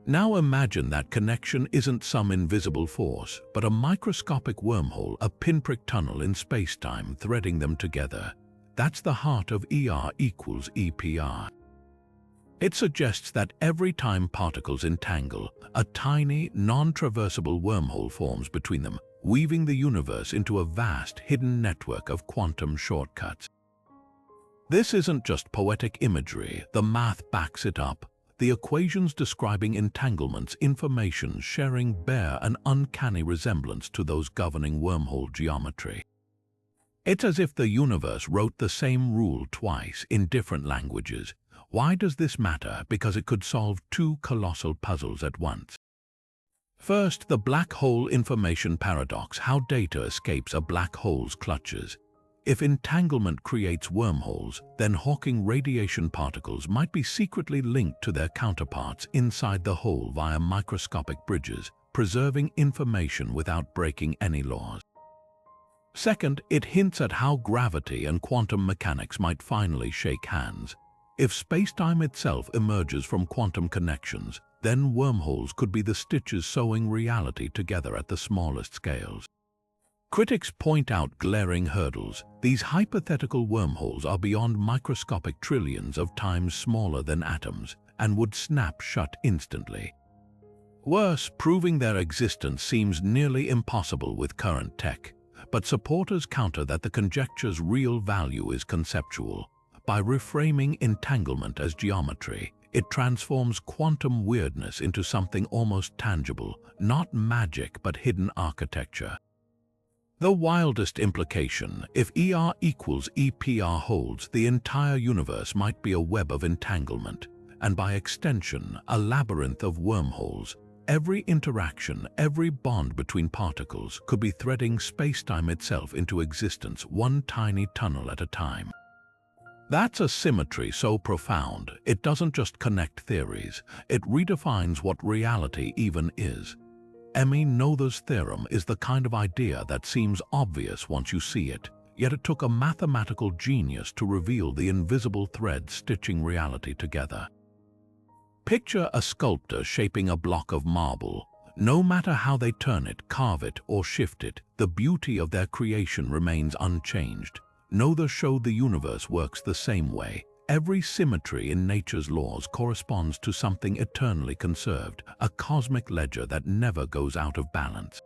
Now imagine that connection isn't some invisible force, but a microscopic wormhole, a pinprick tunnel in space-time threading them together. That's the heart of ER equals EPR. It suggests that every time particles entangle, a tiny, non-traversable wormhole forms between them, weaving the universe into a vast, hidden network of quantum shortcuts. This isn't just poetic imagery, the math backs it up. The equations describing entanglement's information sharing bear an uncanny resemblance to those governing wormhole geometry. It's as if the universe wrote the same rule twice in different languages. Why does this matter? Because it could solve two colossal puzzles at once. First, the black hole information paradox, how data escapes a black hole's clutches. If entanglement creates wormholes, then Hawking radiation particles might be secretly linked to their counterparts inside the hole via microscopic bridges, preserving information without breaking any laws. Second, it hints at how gravity and quantum mechanics might finally shake hands. If spacetime itself emerges from quantum connections, then wormholes could be the stitches sewing reality together at the smallest scales. Critics point out glaring hurdles. These hypothetical wormholes are beyond microscopic trillions of times smaller than atoms and would snap shut instantly. Worse, proving their existence seems nearly impossible with current tech, but supporters counter that the conjecture's real value is conceptual. By reframing entanglement as geometry, it transforms quantum weirdness into something almost tangible, not magic but hidden architecture. The wildest implication: if ER equals EPR holds, the entire universe might be a web of entanglement, and by extension, a labyrinth of wormholes. Every interaction, every bond between particles could be threading space-time itself into existence, one tiny tunnel at a time. That's a symmetry so profound, it doesn't just connect theories, it redefines what reality even is. Noether's theorem is the kind of idea that seems obvious once you see it, yet it took a mathematical genius to reveal the invisible thread stitching reality together. Picture a sculptor shaping a block of marble. No matter how they turn it, carve it, or shift it, the beauty of their creation remains unchanged. Noether showed the universe works the same way. Every symmetry in nature's laws corresponds to something eternally conserved, a cosmic ledger that never goes out of balance.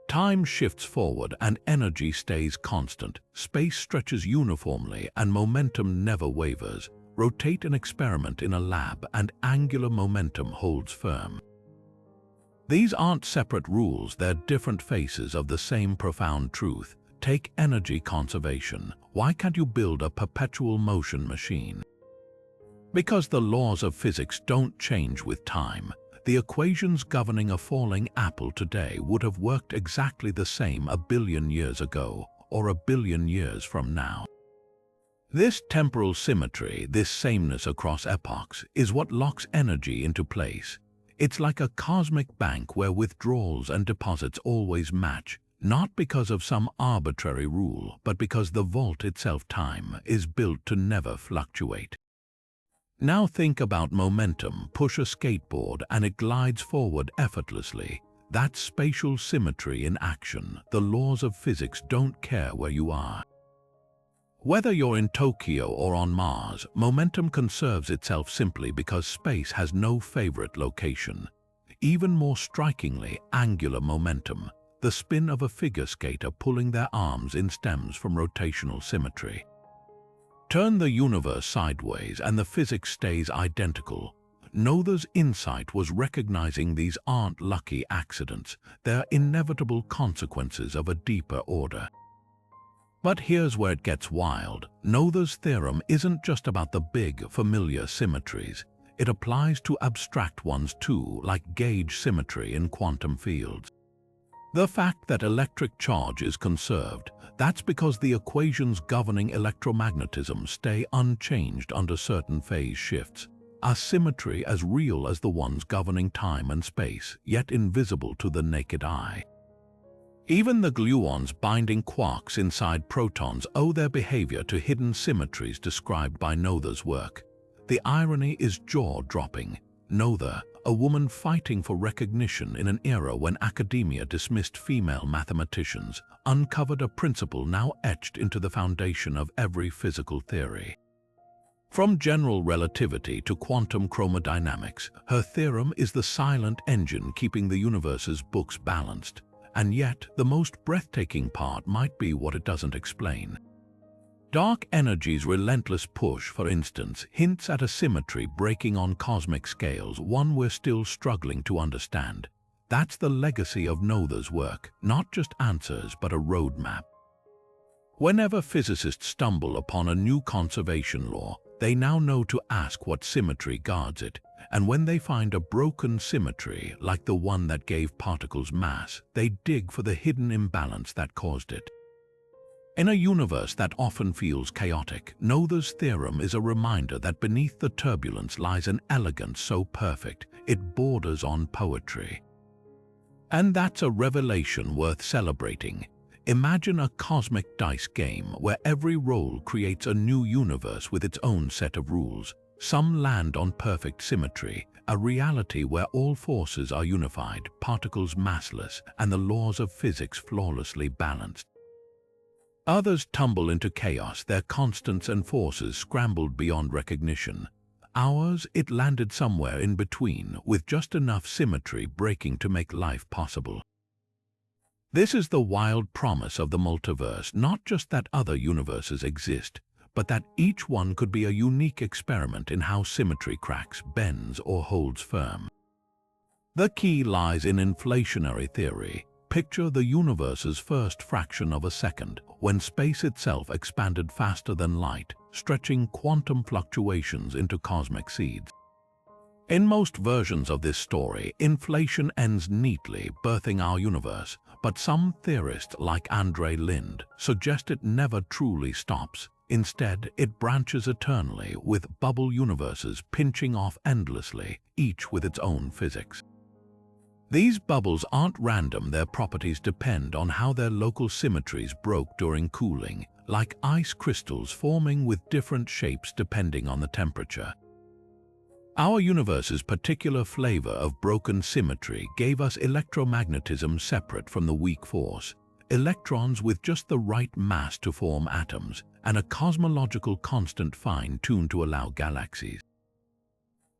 Time shifts forward and energy stays constant. Space stretches uniformly and momentum never wavers. Rotate an experiment in a lab and angular momentum holds firm. These aren't separate rules, they're different faces of the same profound truth. Take energy conservation. Why can't you build a perpetual motion machine? Because the laws of physics don't change with time. The equations governing a falling apple today would have worked exactly the same a billion years ago, or a billion years from now. This temporal symmetry, this sameness across epochs, is what locks energy into place. It's like a cosmic bank where withdrawals and deposits always match, not because of some arbitrary rule, but because the vault itself, time, is built to never fluctuate. Now think about momentum. Push a skateboard and it glides forward effortlessly. That's spatial symmetry in action. The laws of physics don't care where you are. Whether you're in Tokyo or on Mars, momentum conserves itself simply because space has no favorite location. Even more strikingly, angular momentum, the spin of a figure skater pulling their arms in, stems from rotational symmetry. Turn the universe sideways and the physics stays identical. Noether's insight was recognizing these aren't lucky accidents, they're inevitable consequences of a deeper order. But here's where it gets wild. Noether's theorem isn't just about the big, familiar symmetries. It applies to abstract ones too, like gauge symmetry in quantum fields. The fact that electric charge is conserved, that's because the equations governing electromagnetism stay unchanged under certain phase shifts. A symmetry as real as the ones governing time and space, yet invisible to the naked eye. Even the gluons binding quarks inside protons owe their behavior to hidden symmetries described by Noether's work. The irony is jaw-dropping. Noether, a woman fighting for recognition in an era when academia dismissed female mathematicians, uncovered a principle now etched into the foundation of every physical theory. From general relativity to quantum chromodynamics, her theorem is the silent engine keeping the universe's books balanced. And yet, the most breathtaking part might be what it doesn't explain. Dark energy's relentless push, for instance, hints at a symmetry breaking on cosmic scales, one we're still struggling to understand. That's the legacy of Noether's work, not just answers but a roadmap. Whenever physicists stumble upon a new conservation law, they now know to ask what symmetry guards it. And when they find a broken symmetry, like the one that gave particles mass, they dig for the hidden imbalance that caused it. In a universe that often feels chaotic, Noether's theorem is a reminder that beneath the turbulence lies an elegance so perfect, it borders on poetry. And that's a revelation worth celebrating. Imagine a cosmic dice game where every roll creates a new universe with its own set of rules. Some land on perfect symmetry, a reality where all forces are unified, particles massless, and the laws of physics flawlessly balanced. Others tumble into chaos, their constants and forces scrambled beyond recognition. Ours, it landed somewhere in between, with just enough symmetry breaking to make life possible. This is the wild promise of the multiverse, not just that other universes exist, but that each one could be a unique experiment in how symmetry cracks, bends, or holds firm. The key lies in inflationary theory. Picture the universe's first fraction of a second, when space itself expanded faster than light, stretching quantum fluctuations into cosmic seeds. In most versions of this story, inflation ends neatly, birthing our universe, but some theorists, like Andre Lind, suggest it never truly stops. Instead, it branches eternally, with bubble universes pinching off endlessly, each with its own physics. These bubbles aren't random, their properties depend on how their local symmetries broke during cooling, like ice crystals forming with different shapes depending on the temperature. Our universe's particular flavor of broken symmetry gave us electromagnetism separate from the weak force, electrons with just the right mass to form atoms, and a cosmological constant fine-tuned to allow galaxies.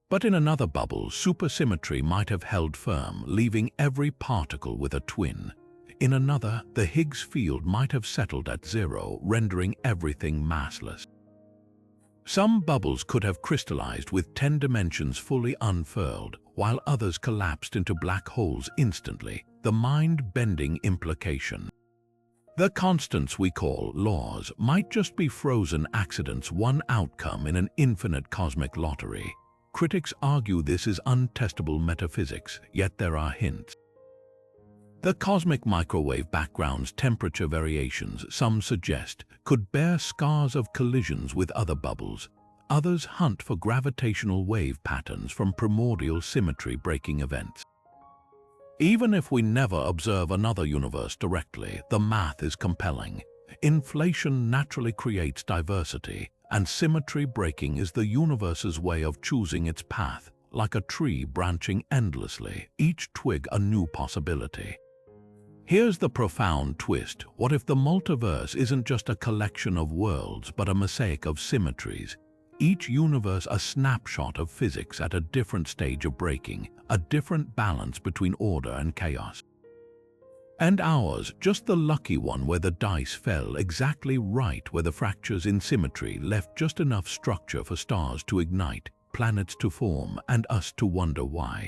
But in another bubble, supersymmetry might have held firm, leaving every particle with a twin. In another, the Higgs field might have settled at zero, rendering everything massless. Some bubbles could have crystallized with 10 dimensions fully unfurled, while others collapsed into black holes instantly, the mind-bending implication. The constants we call laws might just be frozen accidents, one outcome in an infinite cosmic lottery. Critics argue this is untestable metaphysics, yet there are hints. The cosmic microwave background's temperature variations, some suggest, could bear scars of collisions with other bubbles. Others hunt for gravitational wave patterns from primordial symmetry-breaking events. Even if we never observe another universe directly, the math is compelling. Inflation naturally creates diversity, and symmetry breaking is the universe's way of choosing its path, like a tree branching endlessly, each twig a new possibility. Here's the profound twist. What if the multiverse isn't just a collection of worlds, but a mosaic of symmetries? Each universe a snapshot of physics at a different stage of breaking, a different balance between order and chaos. And ours, just the lucky one where the dice fell exactly right, where the fractures in symmetry left just enough structure for stars to ignite, planets to form, and us to wonder why.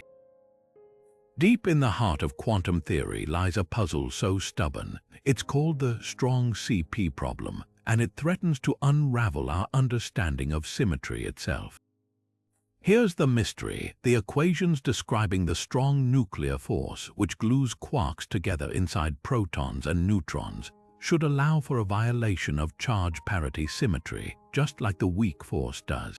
Deep in the heart of quantum theory lies a puzzle so stubborn, it's called the strong CP problem, and it threatens to unravel our understanding of symmetry itself. Here's the mystery: the equations describing the strong nuclear force which glues quarks together inside protons and neutrons should allow for a violation of charge parity symmetry, just like the weak force does.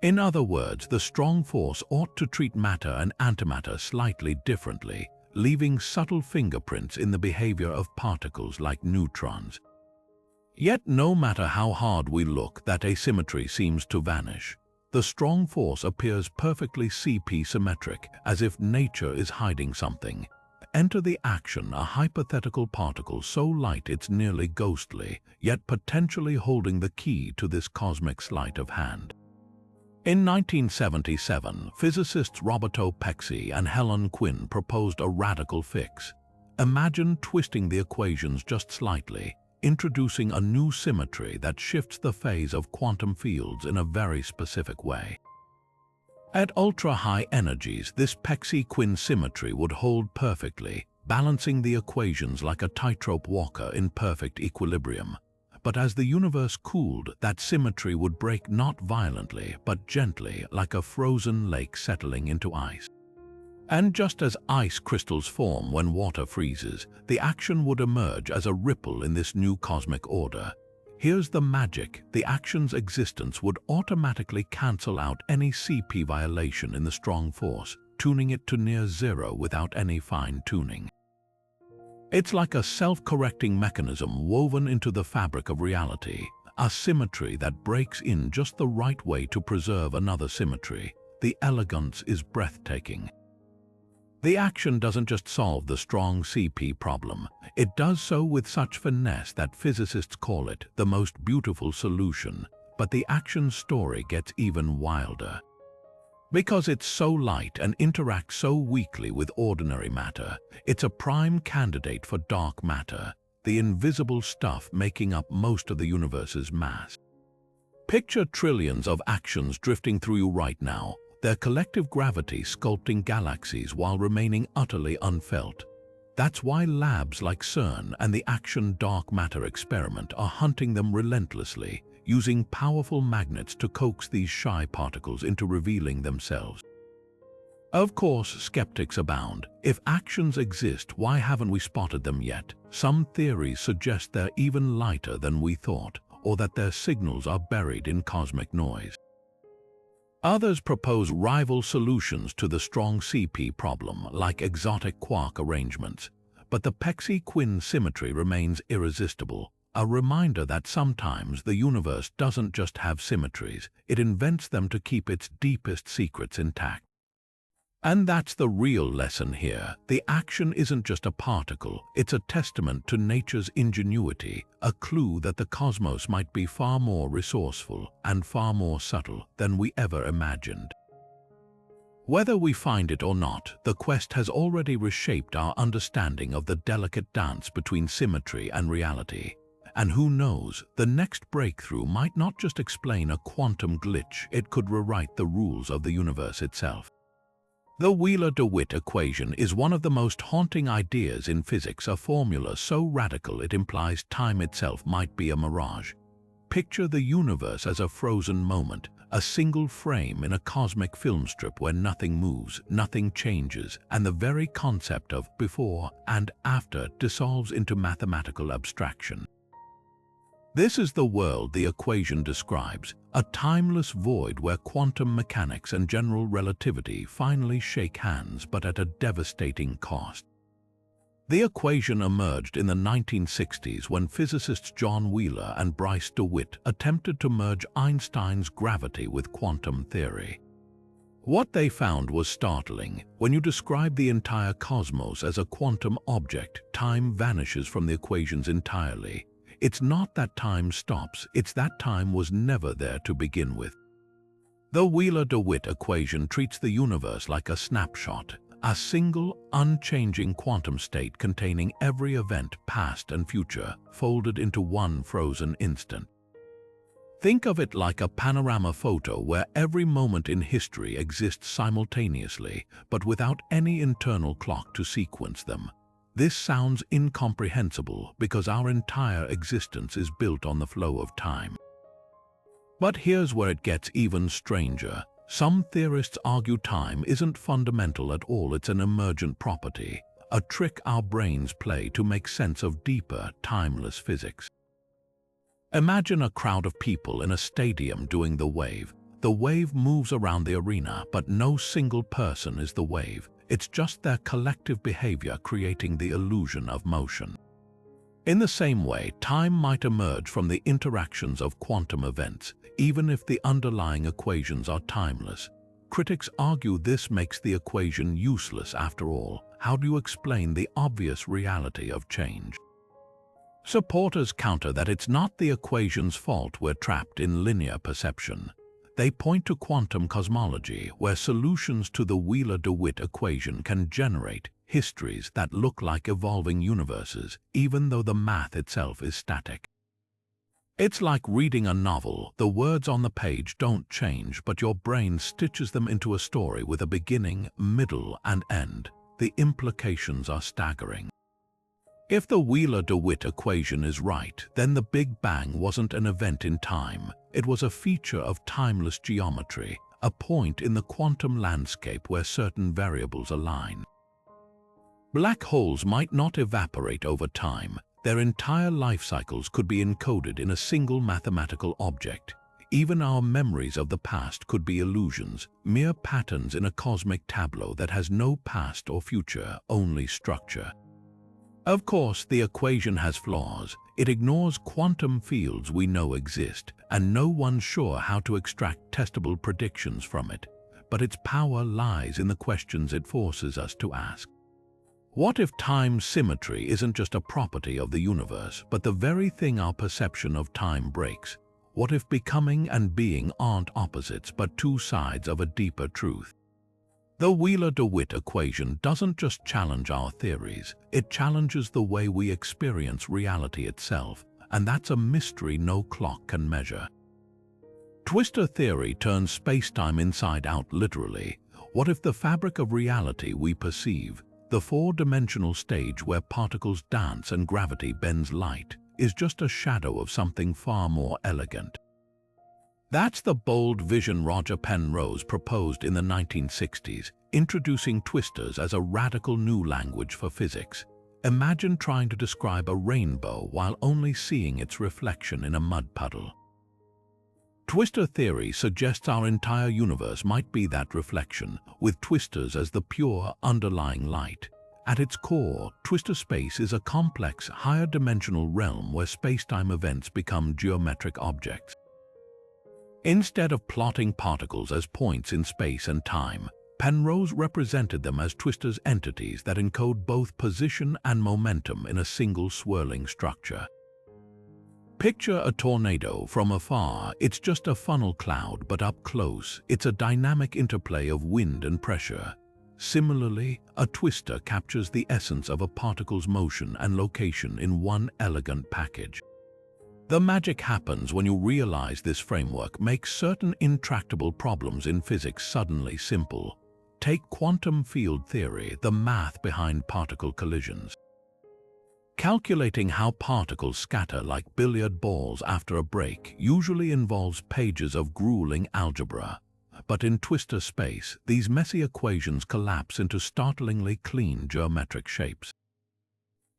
In other words, the strong force ought to treat matter and antimatter slightly differently, leaving subtle fingerprints in the behavior of particles like neutrons. Yet no matter how hard we look, that asymmetry seems to vanish. The strong force appears perfectly CP symmetric, as if nature is hiding something. Enter the axion, a hypothetical particle so light it's nearly ghostly, yet potentially holding the key to this cosmic sleight of hand. In 1977, physicists Roberto Pexi and Helen Quinn proposed a radical fix. Imagine twisting the equations just slightly, introducing a new symmetry that shifts the phase of quantum fields in a very specific way. At ultra-high energies, this Pexi-Quinn symmetry would hold perfectly, balancing the equations like a tightrope walker in perfect equilibrium. But as the universe cooled, that symmetry would break not violently, but gently, like a frozen lake settling into ice. And just as ice crystals form when water freezes, the axion would emerge as a ripple in this new cosmic order. Here's the magic: the axion's existence would automatically cancel out any CP violation in the strong force, tuning it to near zero without any fine-tuning. It's like a self-correcting mechanism woven into the fabric of reality, a symmetry that breaks in just the right way to preserve another symmetry, the elegance is breathtaking. The axion doesn't just solve the strong CP problem, it does so with such finesse that physicists call it the most beautiful solution. But the axion story gets even wilder. Because it's so light and interacts so weakly with ordinary matter, it's a prime candidate for dark matter, the invisible stuff making up most of the universe's mass. Picture trillions of axions drifting through you right now, their collective gravity sculpting galaxies while remaining utterly unfelt. That's why labs like CERN and the Axion Dark Matter experiment are hunting them relentlessly, using powerful magnets to coax these shy particles into revealing themselves. Of course, skeptics abound. If axions exist, why haven't we spotted them yet? Some theories suggest they're even lighter than we thought, or that their signals are buried in cosmic noise. Others propose rival solutions to the strong CP problem, like exotic quark arrangements. But the Pexi-Quinn symmetry remains irresistible, a reminder that sometimes the universe doesn't just have symmetries, it invents them to keep its deepest secrets intact. And that's the real lesson here. The axion isn't just a particle, it's a testament to nature's ingenuity, a clue that the cosmos might be far more resourceful and far more subtle than we ever imagined. Whether we find it or not, the quest has already reshaped our understanding of the delicate dance between symmetry and reality. And who knows, the next breakthrough might not just explain a quantum glitch, it could rewrite the rules of the universe itself. The Wheeler-DeWitt equation is one of the most haunting ideas in physics, a formula so radical it implies time itself might be a mirage. Picture the universe as a frozen moment, a single frame in a cosmic film strip where nothing moves, nothing changes, and the very concept of before and after dissolves into mathematical abstraction. This is the world the equation describes, a timeless void where quantum mechanics and general relativity finally shake hands, but at a devastating cost. The equation emerged in the 1960s when physicists John Wheeler and Bryce DeWitt attempted to merge Einstein's gravity with quantum theory. What they found was startling. When you describe the entire cosmos as a quantum object, time vanishes from the equations entirely. It's not that time stops, it's that time was never there to begin with. The Wheeler-DeWitt equation treats the universe like a snapshot, a single, unchanging quantum state containing every event, past and future, folded into one frozen instant. Think of it like a panorama photo where every moment in history exists simultaneously, but without any internal clock to sequence them. This sounds incomprehensible because our entire existence is built on the flow of time. But here's where it gets even stranger. Some theorists argue time isn't fundamental at all, it's an emergent property, a trick our brains play to make sense of deeper, timeless physics. Imagine a crowd of people in a stadium doing the wave. The wave moves around the arena, but no single person is the wave. It's just their collective behavior creating the illusion of motion. In the same way, time might emerge from the interactions of quantum events, even if the underlying equations are timeless. Critics argue this makes the equation useless after all. How do you explain the obvious reality of change? Supporters counter that it's not the equation's fault we're trapped in linear perception. They point to quantum cosmology, where solutions to the Wheeler-DeWitt equation can generate histories that look like evolving universes, even though the math itself is static. It's like reading a novel. The words on the page don't change, but your brain stitches them into a story with a beginning, middle, and end. The implications are staggering. If the Wheeler-DeWitt equation is right, then the Big Bang wasn't an event in time. It was a feature of timeless geometry, a point in the quantum landscape where certain variables align. Black holes might not evaporate over time. Their entire life cycles could be encoded in a single mathematical object. Even our memories of the past could be illusions, mere patterns in a cosmic tableau that has no past or future, only structure. Of course, the equation has flaws. It ignores quantum fields we know exist, and no one's sure how to extract testable predictions from it. but its power lies in the questions it forces us to ask. What if time's symmetry isn't just a property of the universe, but the very thing our perception of time breaks? What if becoming and being aren't opposites, but two sides of a deeper truth? The Wheeler-DeWitt equation doesn't just challenge our theories, it challenges the way we experience reality itself, and that's a mystery no clock can measure. Twistor theory turns space-time inside out literally. What if the fabric of reality we perceive, the four-dimensional stage where particles dance and gravity bends light, is just a shadow of something far more elegant? That's the bold vision Roger Penrose proposed in the 1960s, introducing twistors as a radical new language for physics. Imagine trying to describe a rainbow while only seeing its reflection in a mud puddle. Twistor theory suggests our entire universe might be that reflection, with twistors as the pure underlying light. At its core, twistor space is a complex, higher-dimensional realm where space-time events become geometric objects. Instead of plotting particles as points in space and time, Penrose represented them as twistors entities that encode both position and momentum in a single swirling structure. Picture a tornado from afar. It's just a funnel cloud, but up close, it's a dynamic interplay of wind and pressure. Similarly, a twistor captures the essence of a particle's motion and location in one elegant package. The magic happens when you realize this framework makes certain intractable problems in physics suddenly simple. Take quantum field theory, the math behind particle collisions. Calculating how particles scatter like billiard balls after a break usually involves pages of grueling algebra. But in twistor space, these messy equations collapse into startlingly clean geometric shapes.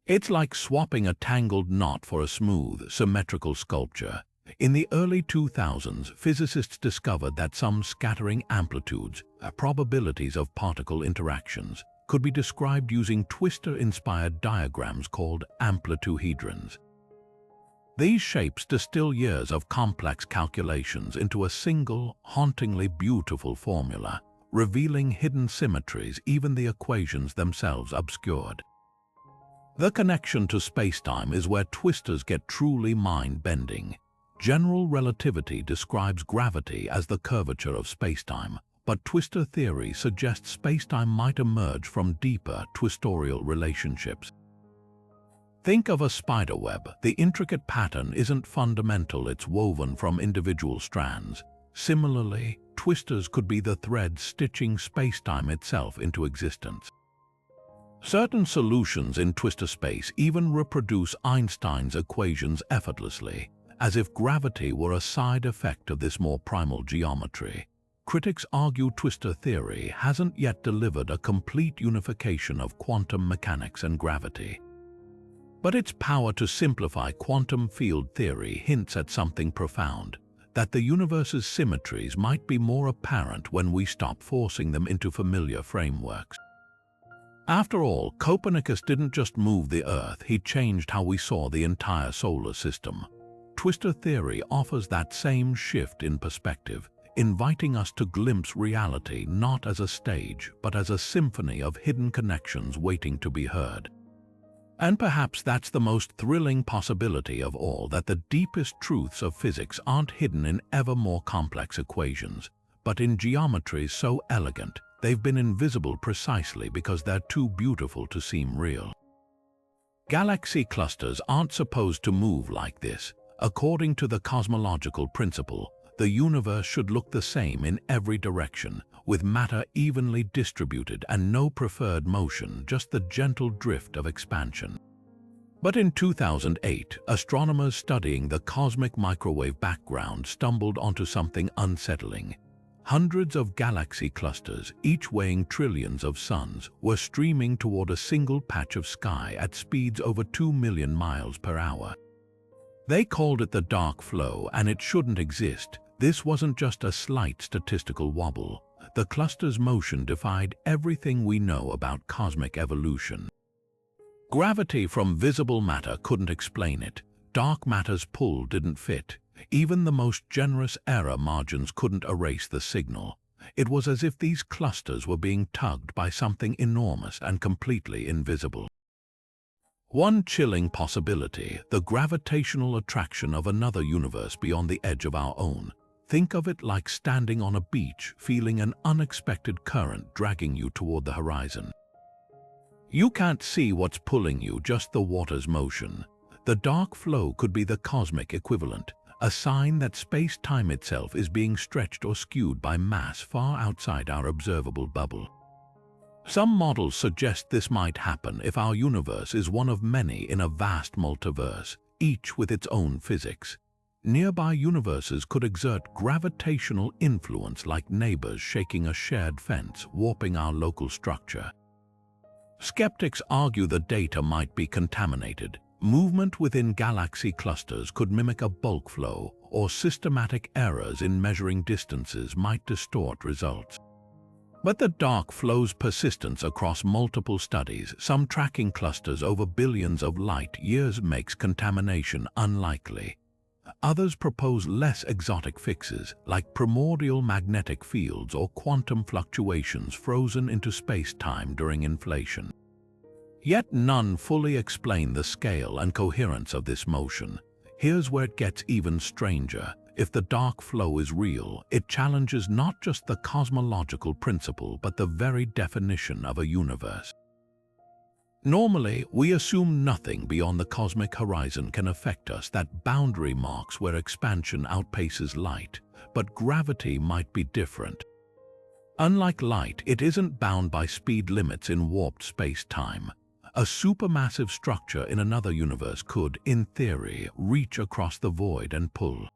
It's like swapping a tangled knot for a smooth, symmetrical sculpture. In the early 2000s, physicists discovered that some scattering amplitudes, probabilities of particle interactions, could be described using twistor-inspired diagrams called amplituhedrons. These shapes distill years of complex calculations into a single, hauntingly beautiful formula, revealing hidden symmetries even the equations themselves obscured. The connection to spacetime is where twistors get truly mind-bending. General relativity describes gravity as the curvature of spacetime, but twistor theory suggests spacetime might emerge from deeper twistorial relationships. Think of a spiderweb. The intricate pattern isn't fundamental, it's woven from individual strands. Similarly, twistors could be the threads stitching spacetime itself into existence. Certain solutions in twistor space even reproduce Einstein's equations effortlessly, as if gravity were a side effect of this more primal geometry. Critics argue twistor theory hasn't yet delivered a complete unification of quantum mechanics and gravity. But its power to simplify quantum field theory hints at something profound, that the universe's symmetries might be more apparent when we stop forcing them into familiar frameworks. After all, Copernicus didn't just move the Earth, he changed how we saw the entire solar system. Twistor theory offers that same shift in perspective, inviting us to glimpse reality not as a stage, but as a symphony of hidden connections waiting to be heard. And perhaps that's the most thrilling possibility of all, that the deepest truths of physics aren't hidden in ever more complex equations, but in geometries so elegant, they've been invisible precisely because they're too beautiful to seem real. Galaxy clusters aren't supposed to move like this. According to the cosmological principle, the universe should look the same in every direction, with matter evenly distributed and no preferred motion, just the gentle drift of expansion. But in 2008, astronomers studying the cosmic microwave background stumbled onto something unsettling. Hundreds of galaxy clusters, each weighing trillions of suns, were streaming toward a single patch of sky at speeds over 2 million miles per hour. They called it the dark flow, and it shouldn't exist. This wasn't just a slight statistical wobble. The cluster's motion defied everything we know about cosmic evolution. Gravity from visible matter couldn't explain it. Dark matter's pull didn't fit. Even the most generous error margins couldn't erase the signal. It was as if these clusters were being tugged by something enormous and completely invisible. One chilling possibility, the gravitational attraction of another universe beyond the edge of our own. Think of it like standing on a beach, feeling an unexpected current dragging you toward the horizon. You can't see what's pulling you, just the water's motion. The dark flow could be the cosmic equivalent, a sign that space-time itself is being stretched or skewed by mass far outside our observable bubble. Some models suggest this might happen if our universe is one of many in a vast multiverse, each with its own physics. Nearby universes could exert gravitational influence like neighbors shaking a shared fence, warping our local structure. Skeptics argue the data might be contaminated. Movement within galaxy clusters could mimic a bulk flow, or systematic errors in measuring distances might distort results. But the dark flow's persistence across multiple studies, some tracking clusters over billions of light years, makes contamination unlikely. Others propose less exotic fixes, like primordial magnetic fields or quantum fluctuations frozen into space-time during inflation. Yet none fully explain the scale and coherence of this motion. Here's where it gets even stranger. If the dark flow is real, it challenges not just the cosmological principle but the very definition of a universe. Normally, we assume nothing beyond the cosmic horizon can affect us, that boundary marks where expansion outpaces light, but gravity might be different. Unlike light, it isn't bound by speed limits in warped space-time. A supermassive structure in another universe could, in theory, reach across the void and pull.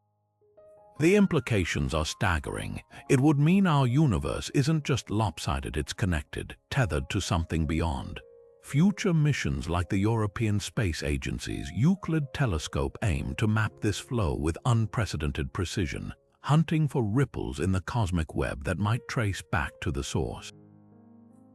The implications are staggering. It would mean our universe isn't just lopsided, it's connected, tethered to something beyond. Future missions like the European Space Agency's Euclid telescope aim to map this flow with unprecedented precision, hunting for ripples in the cosmic web that might trace back to the source.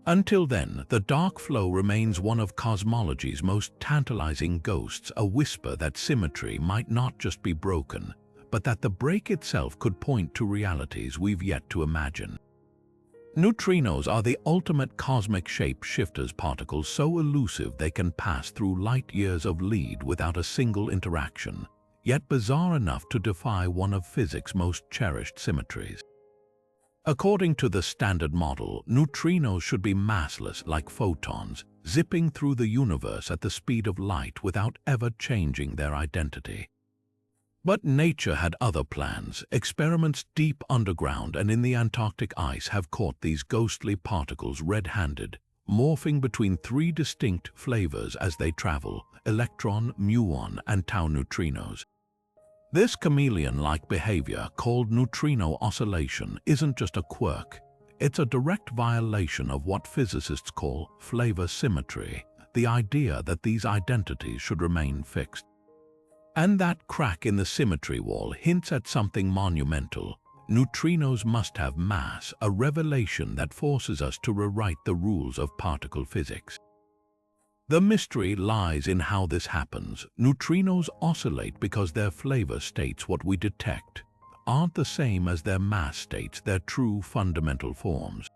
Until then, the dark flow remains one of cosmology's most tantalizing ghosts, a whisper that symmetry might not just be broken, but that the break itself could point to realities we've yet to imagine. Neutrinos are the ultimate cosmic shape-shifters, particles so elusive they can pass through light years of lead without a single interaction, yet bizarre enough to defy one of physics' most cherished symmetries. According to the standard model, neutrinos should be massless like photons, zipping through the universe at the speed of light without ever changing their identity. But nature had other plans. Experiments deep underground and in the Antarctic ice have caught these ghostly particles red-handed, morphing between three distinct flavors as they travel: electron, muon, and tau neutrinos. This chameleon-like behavior, called neutrino oscillation, isn't just a quirk. It's a direct violation of what physicists call flavor symmetry, the idea that these identities should remain fixed. And that crack in the symmetry wall hints at something monumental. Neutrinos must have mass, a revelation that forces us to rewrite the rules of particle physics. The mystery lies in how this happens. Neutrinos oscillate because their flavor states, what we detect, aren't the same as their mass states, their true fundamental forms.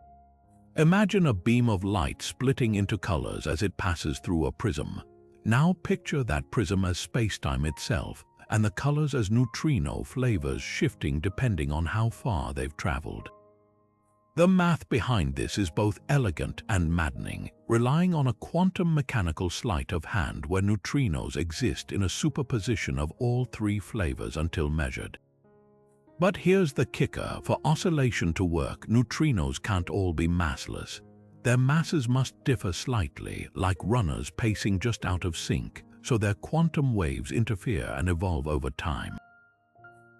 Imagine a beam of light splitting into colors as it passes through a prism. Now picture that prism as spacetime itself, and the colors as neutrino flavors shifting depending on how far they've traveled. The math behind this is both elegant and maddening, relying on a quantum mechanical sleight of hand where neutrinos exist in a superposition of all three flavors until measured. But here's the kicker: for oscillation to work, neutrinos can't all be massless. Their masses must differ slightly, like runners pacing just out of sync, so their quantum waves interfere and evolve over time.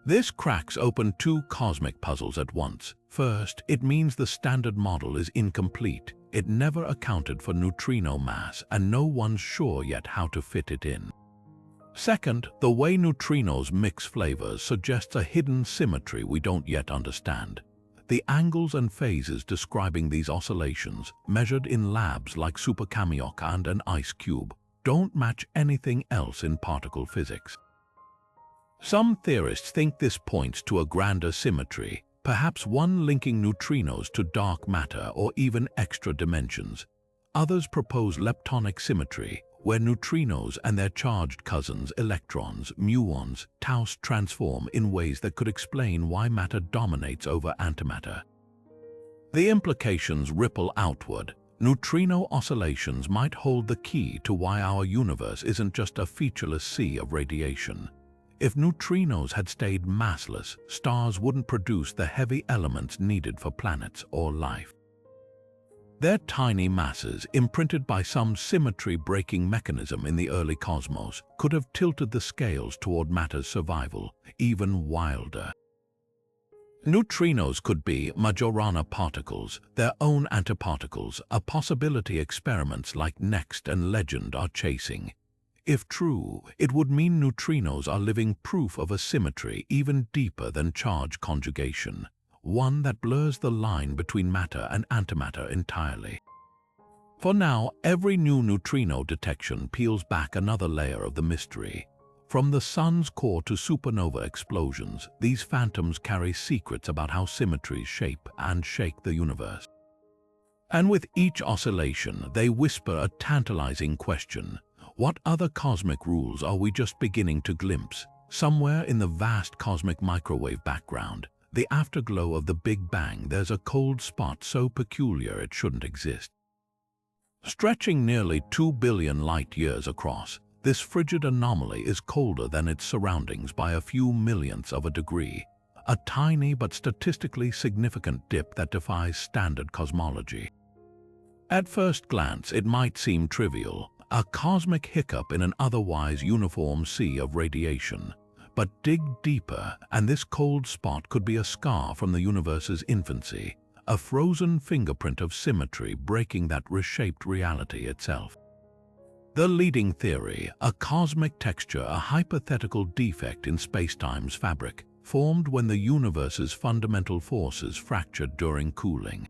This cracks open two cosmic puzzles at once. First, it means the standard model is incomplete. It never accounted for neutrino mass, and no one's sure yet how to fit it in. Second, the way neutrinos mix flavors suggests a hidden symmetry we don't yet understand. The angles and phases describing these oscillations, measured in labs like Supersymmetry and an ice cube, don't match anything else in particle physics. Some theorists think this points to a grander symmetry, perhaps one linking neutrinos to dark matter or even extra dimensions. Others propose leptonic symmetry, where neutrinos and their charged cousins, electrons, muons, taus, transform in ways that could explain why matter dominates over antimatter. The implications ripple outward. Neutrino oscillations might hold the key to why our universe isn't just a featureless sea of radiation. If neutrinos had stayed massless, stars wouldn't produce the heavy elements needed for planets or life. Their tiny masses, imprinted by some symmetry-breaking mechanism in the early cosmos, could have tilted the scales toward matter's survival, even wilder. Neutrinos could be Majorana particles, their own antiparticles, a possibility experiments like NEXT and LEGEND are chasing. If true, it would mean neutrinos are living proof of a symmetry even deeper than charge conjugation, one that blurs the line between matter and antimatter entirely. For now, every new neutrino detection peels back another layer of the mystery. From the sun's core to supernova explosions, these phantoms carry secrets about how symmetries shape and shake the universe. And with each oscillation, they whisper a tantalizing question. What other cosmic rules are we just beginning to glimpse? Somewhere in the vast cosmic microwave background, the afterglow of the Big Bang, there's a cold spot so peculiar it shouldn't exist. Stretching nearly 2 billion light-years across, this frigid anomaly is colder than its surroundings by a few millionths of a degree, a tiny but statistically significant dip that defies standard cosmology. At first glance, it might seem trivial, a cosmic hiccup in an otherwise uniform sea of radiation. But dig deeper, and this cold spot could be a scar from the universe's infancy, a frozen fingerprint of symmetry breaking that reshaped reality itself. The leading theory, a cosmic texture, a hypothetical defect in spacetime's fabric, formed when the universe's fundamental forces fractured during cooling.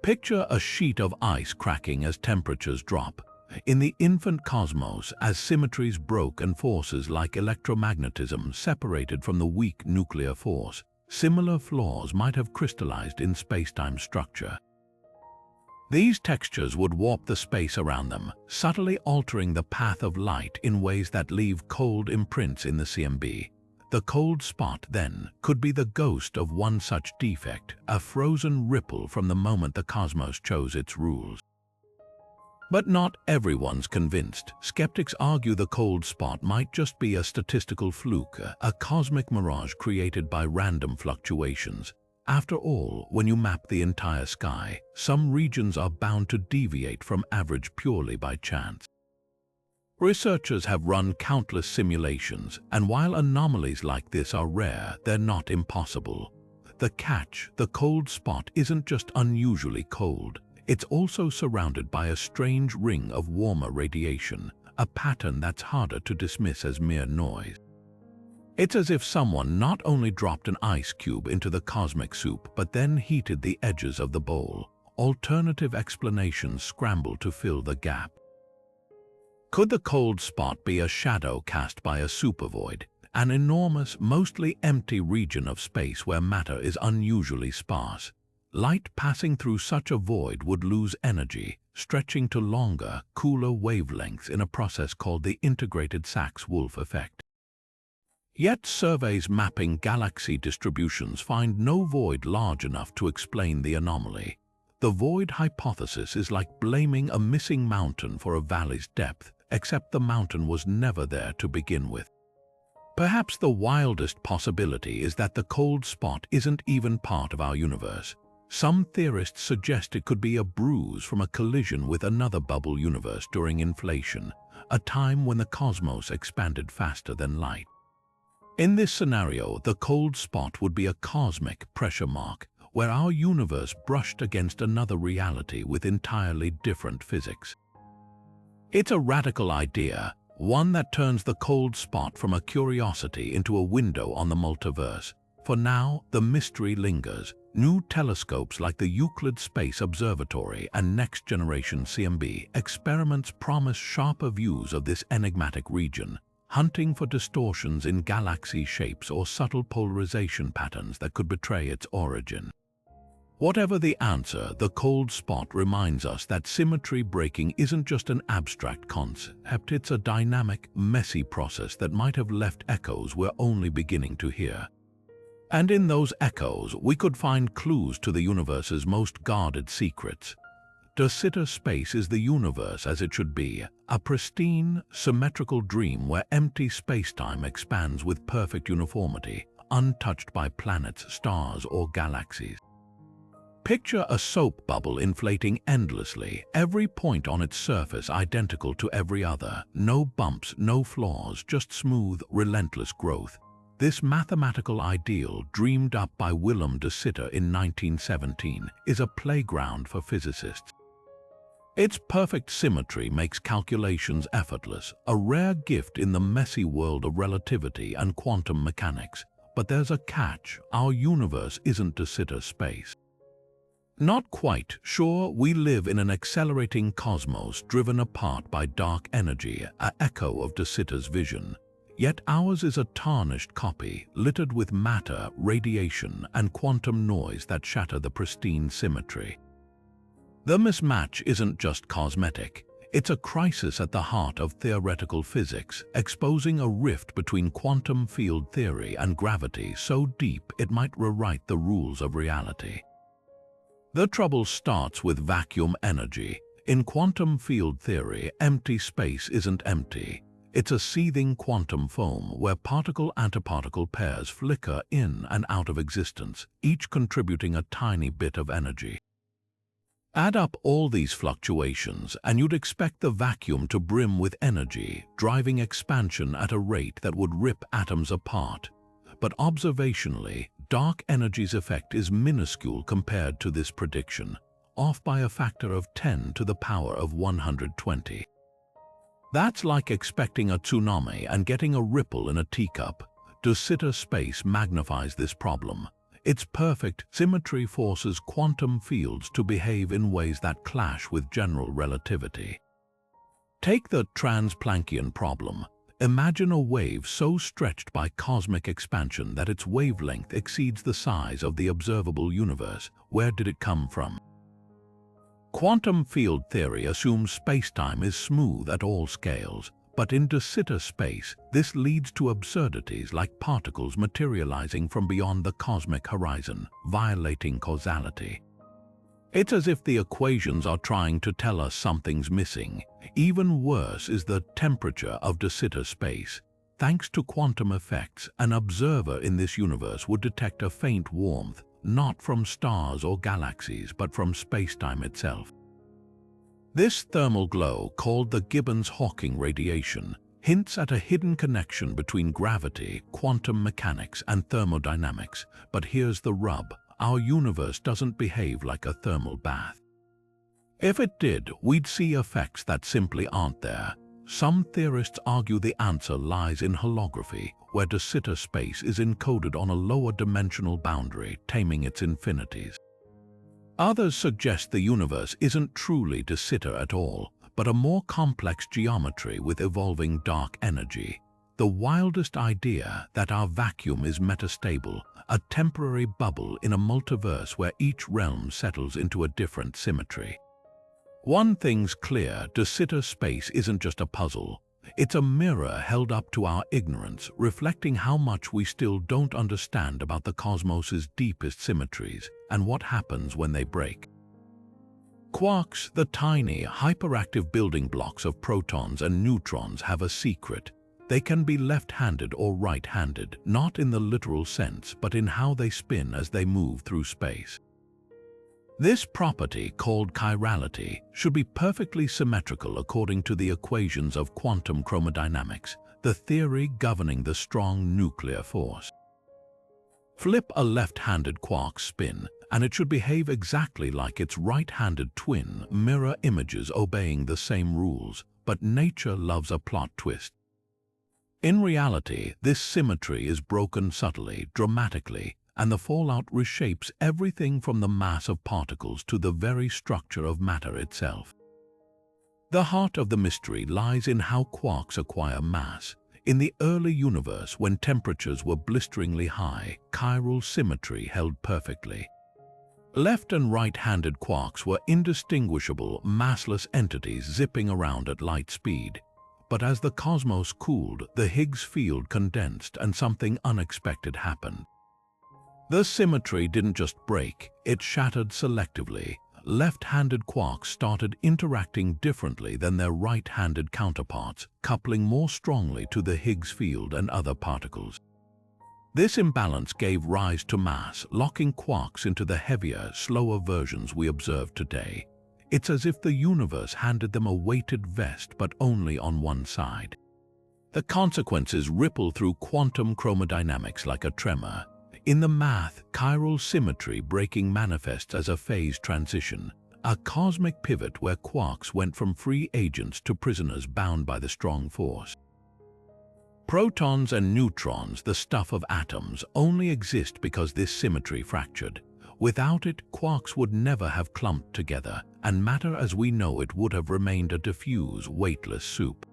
Picture a sheet of ice cracking as temperatures drop. In the infant cosmos, as symmetries broke and forces like electromagnetism separated from the weak nuclear force, similar flaws might have crystallized in spacetime structure. These textures would warp the space around them, subtly altering the path of light in ways that leave cold imprints in the CMB. The cold spot, then, could be the ghost of one such defect, a frozen ripple from the moment the cosmos chose its rules. But not everyone's convinced. Skeptics argue the cold spot might just be a statistical fluke, a cosmic mirage created by random fluctuations. After all, when you map the entire sky, some regions are bound to deviate from average purely by chance. Researchers have run countless simulations, and while anomalies like this are rare, they're not impossible. The catch, the cold spot isn't just unusually cold. It's also surrounded by a strange ring of warmer radiation, a pattern that's harder to dismiss as mere noise. It's as if someone not only dropped an ice cube into the cosmic soup, but then heated the edges of the bowl. Alternative explanations scramble to fill the gap. Could the cold spot be a shadow cast by a supervoid, an enormous, mostly empty region of space where matter is unusually sparse? Light passing through such a void would lose energy, stretching to longer, cooler wavelengths in a process called the integrated Sachs-Wolf effect. Yet surveys mapping galaxy distributions find no void large enough to explain the anomaly. The void hypothesis is like blaming a missing mountain for a valley's depth, except the mountain was never there to begin with. Perhaps the wildest possibility is that the cold spot isn't even part of our universe. Some theorists suggest it could be a bruise from a collision with another bubble universe during inflation, a time when the cosmos expanded faster than light. In this scenario, the cold spot would be a cosmic pressure mark, where our universe brushed against another reality with entirely different physics. It's a radical idea, one that turns the cold spot from a curiosity into a window on the multiverse. For now, the mystery lingers. New telescopes like the Euclid Space Observatory and next-generation CMB experiments promise sharper views of this enigmatic region, hunting for distortions in galaxy shapes or subtle polarization patterns that could betray its origin. Whatever the answer, the cold spot reminds us that symmetry breaking isn't just an abstract concept, it's a dynamic, messy process that might have left echoes we're only beginning to hear. And in those echoes, we could find clues to the universe's most guarded secrets. De Sitter space is the universe as it should be, a pristine, symmetrical dream where empty spacetime expands with perfect uniformity, untouched by planets, stars, or galaxies. Picture a soap bubble inflating endlessly, every point on its surface identical to every other. No bumps, no flaws, just smooth, relentless growth. This mathematical ideal, dreamed up by Willem de Sitter in 1917, is a playground for physicists. Its perfect symmetry makes calculations effortless, a rare gift in the messy world of relativity and quantum mechanics. But there's a catch: our universe isn't de Sitter space. Not quite. Sure, we live in an accelerating cosmos driven apart by dark energy, an echo of de Sitter's vision. Yet ours is a tarnished copy, littered with matter, radiation, and quantum noise that shatter the pristine symmetry. The mismatch isn't just cosmetic. It's a crisis at the heart of theoretical physics, exposing a rift between quantum field theory and gravity so deep it might rewrite the rules of reality. The trouble starts with vacuum energy. In quantum field theory, empty space isn't empty. It's a seething quantum foam where particle-antiparticle pairs flicker in and out of existence, each contributing a tiny bit of energy. Add up all these fluctuations, and you'd expect the vacuum to brim with energy, driving expansion at a rate that would rip atoms apart. But observationally, dark energy's effect is minuscule compared to this prediction, off by a factor of 10 to the power of 120. That's like expecting a tsunami and getting a ripple in a teacup. De Sitter space magnifies this problem. Its perfect symmetry forces quantum fields to behave in ways that clash with general relativity. Take the trans-Planckian problem. Imagine a wave so stretched by cosmic expansion that its wavelength exceeds the size of the observable universe. Where did it come from? Quantum field theory assumes spacetime is smooth at all scales, but in de Sitter space, this leads to absurdities like particles materializing from beyond the cosmic horizon, violating causality. It's as if the equations are trying to tell us something's missing. Even worse is the temperature of de Sitter space. Thanks to quantum effects, an observer in this universe would detect a faint warmth, not from stars or galaxies, but from spacetime itself. This thermal glow, called the Gibbons-Hawking radiation, hints at a hidden connection between gravity, quantum mechanics, and thermodynamics. But here's the rub: our universe doesn't behave like a thermal bath. If it did, we'd see effects that simply aren't there. Some theorists argue the answer lies in holography, where de Sitter space is encoded on a lower dimensional boundary, taming its infinities. Others suggest the universe isn't truly de Sitter at all, but a more complex geometry with evolving dark energy. The wildest idea that our vacuum is metastable, a temporary bubble in a multiverse where each realm settles into a different symmetry. One thing's clear: de Sitter space isn't just a puzzle. It's a mirror held up to our ignorance, reflecting how much we still don't understand about the cosmos's deepest symmetries and what happens when they break. Quarks, the tiny, hyperactive building blocks of protons and neutrons, have a secret. They can be left-handed or right-handed, not in the literal sense, but in how they spin as they move through space. This property, called chirality, should be perfectly symmetrical according to the equations of quantum chromodynamics, the theory governing the strong nuclear force. Flip a left-handed quark spin, and it should behave exactly like its right-handed twin, mirror images obeying the same rules. But nature loves a plot twist. In reality, this symmetry is broken subtly, dramatically, and the fallout reshapes everything from the mass of particles to the very structure of matter itself. The heart of the mystery lies in how quarks acquire mass. In the early universe, when temperatures were blisteringly high, chiral symmetry held perfectly. Left and right-handed quarks were indistinguishable, massless entities zipping around at light speed. But as the cosmos cooled, the Higgs field condensed and something unexpected happened. The symmetry didn't just break, it shattered selectively. Left-handed quarks started interacting differently than their right-handed counterparts, coupling more strongly to the Higgs field and other particles. This imbalance gave rise to mass, locking quarks into the heavier, slower versions we observe today. It's as if the universe handed them a weighted vest, but only on one side. The consequences ripple through quantum chromodynamics like a tremor. In the math, chiral symmetry breaking manifests as a phase transition, a cosmic pivot where quarks went from free agents to prisoners bound by the strong force. Protons and neutrons, the stuff of atoms, only exist because this symmetry fractured. Without it, quarks would never have clumped together, and matter as we know it would have remained a diffuse, weightless soup.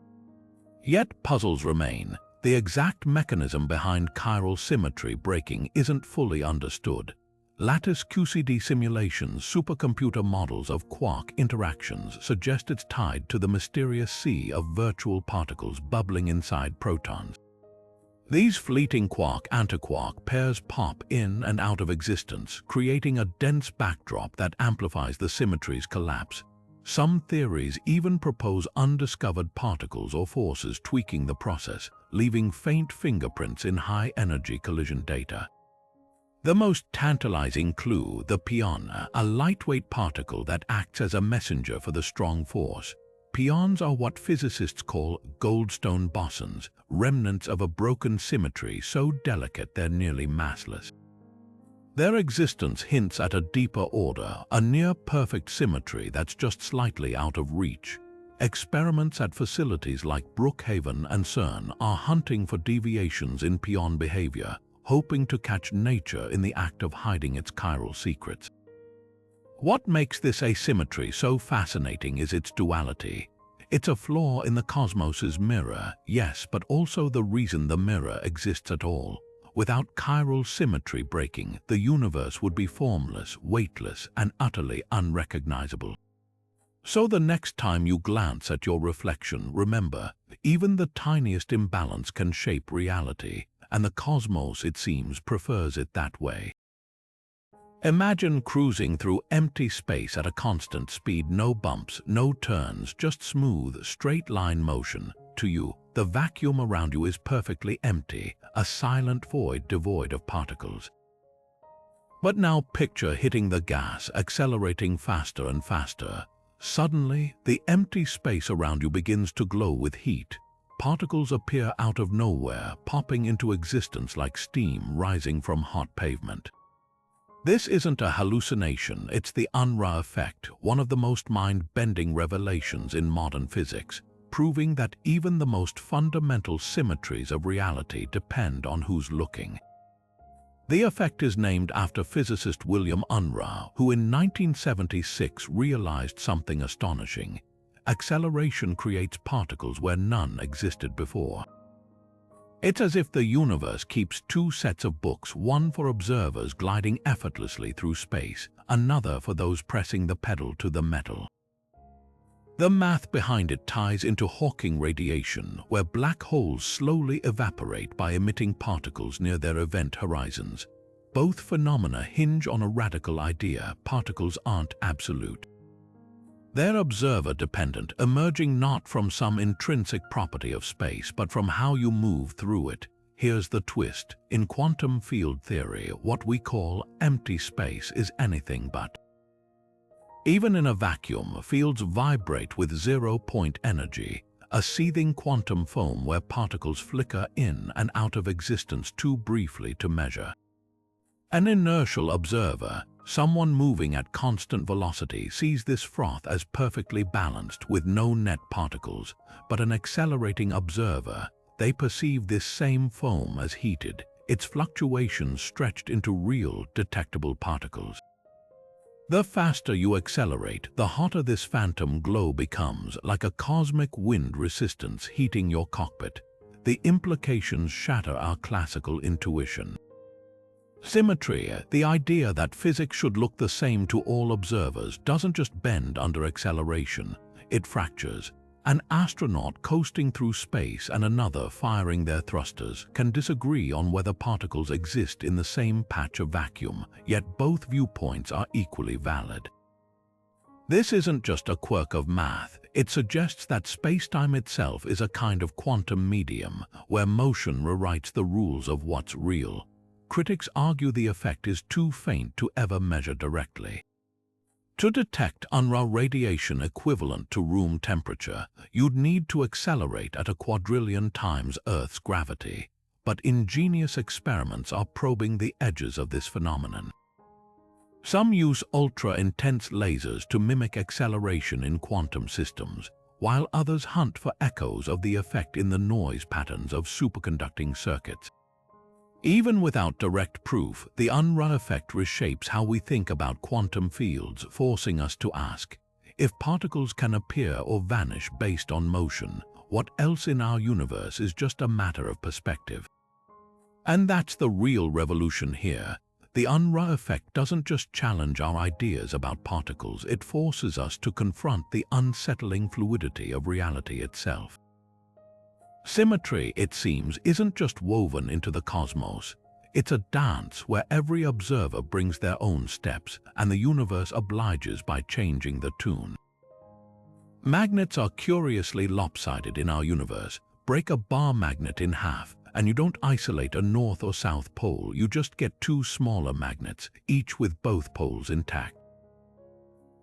Yet puzzles remain. The exact mechanism behind chiral symmetry breaking isn't fully understood. Lattice QCD simulations, supercomputer models of quark interactions, suggest it's tied to the mysterious sea of virtual particles bubbling inside protons. These fleeting quark-antiquark pairs pop in and out of existence, creating a dense backdrop that amplifies the symmetry's collapse. Some theories even propose undiscovered particles or forces tweaking the process, leaving faint fingerprints in high-energy collision data. The most tantalizing clue, the pion, a lightweight particle that acts as a messenger for the strong force. Pions are what physicists call goldstone bosons, remnants of a broken symmetry so delicate they're nearly massless. Their existence hints at a deeper order, a near-perfect symmetry that's just slightly out of reach. Experiments at facilities like Brookhaven and CERN are hunting for deviations in pion behavior, hoping to catch nature in the act of hiding its chiral secrets. What makes this asymmetry so fascinating is its duality. It's a flaw in the cosmos's mirror, yes, but also the reason the mirror exists at all. Without chiral symmetry breaking, the universe would be formless, weightless, and utterly unrecognizable. So the next time you glance at your reflection, remember, even the tiniest imbalance can shape reality, and the cosmos, it seems, prefers it that way. Imagine cruising through empty space at a constant speed, no bumps, no turns, just smooth, straight-line motion. To you, the vacuum around you is perfectly empty, a silent void devoid of particles. But now picture hitting the gas, accelerating faster and faster. Suddenly, the empty space around you begins to glow with heat. Particles appear out of nowhere, popping into existence like steam rising from hot pavement. This isn't a hallucination, it's the Unruh effect, one of the most mind-bending revelations in modern physics, proving that even the most fundamental symmetries of reality depend on who's looking. The effect is named after physicist William Unruh, who in 1976 realized something astonishing. Acceleration creates particles where none existed before. It's as if the universe keeps two sets of books, one for observers gliding effortlessly through space, another for those pressing the pedal to the metal. The math behind it ties into Hawking radiation, where black holes slowly evaporate by emitting particles near their event horizons. Both phenomena hinge on a radical idea: particles aren't absolute. They're observer-dependent, emerging not from some intrinsic property of space, but from how you move through it. Here's the twist. In quantum field theory, what we call empty space is anything but. Even in a vacuum, fields vibrate with zero-point energy, a seething quantum foam where particles flicker in and out of existence too briefly to measure. An inertial observer, someone moving at constant velocity, sees this froth as perfectly balanced with no net particles, but an accelerating observer, they perceive this same foam as heated, its fluctuations stretched into real, detectable particles. The faster you accelerate, the hotter this phantom glow becomes, like a cosmic wind resistance heating your cockpit. the implications shatter our classical intuition. Symmetry, the idea that physics should look the same to all observers, doesn't just bend under acceleration, it fractures. An astronaut coasting through space and another firing their thrusters can disagree on whether particles exist in the same patch of vacuum, yet both viewpoints are equally valid. This isn't just a quirk of math, it suggests that space-time itself is a kind of quantum medium, where motion rewrites the rules of what's real. Critics argue the effect is too faint to ever measure directly. To detect UNRA radiation equivalent to room temperature, you'd need to accelerate at a quadrillion times Earth's gravity, but ingenious experiments are probing the edges of this phenomenon. Some use ultra-intense lasers to mimic acceleration in quantum systems, while others hunt for echoes of the effect in the noise patterns of superconducting circuits. Even without direct proof, the UNRA effect reshapes how we think about quantum fields, forcing us to ask, if particles can appear or vanish based on motion, what else in our universe is just a matter of perspective? And that's the real revolution here. The UNRA effect doesn't just challenge our ideas about particles, it forces us to confront the unsettling fluidity of reality itself. Symmetry, it seems, isn't just woven into the cosmos. It's a dance where every observer brings their own steps, and the universe obliges by changing the tune. Magnets are curiously lopsided in our universe. Break a bar magnet in half, and you don't isolate a north or south pole, you just get two smaller magnets, each with both poles intact.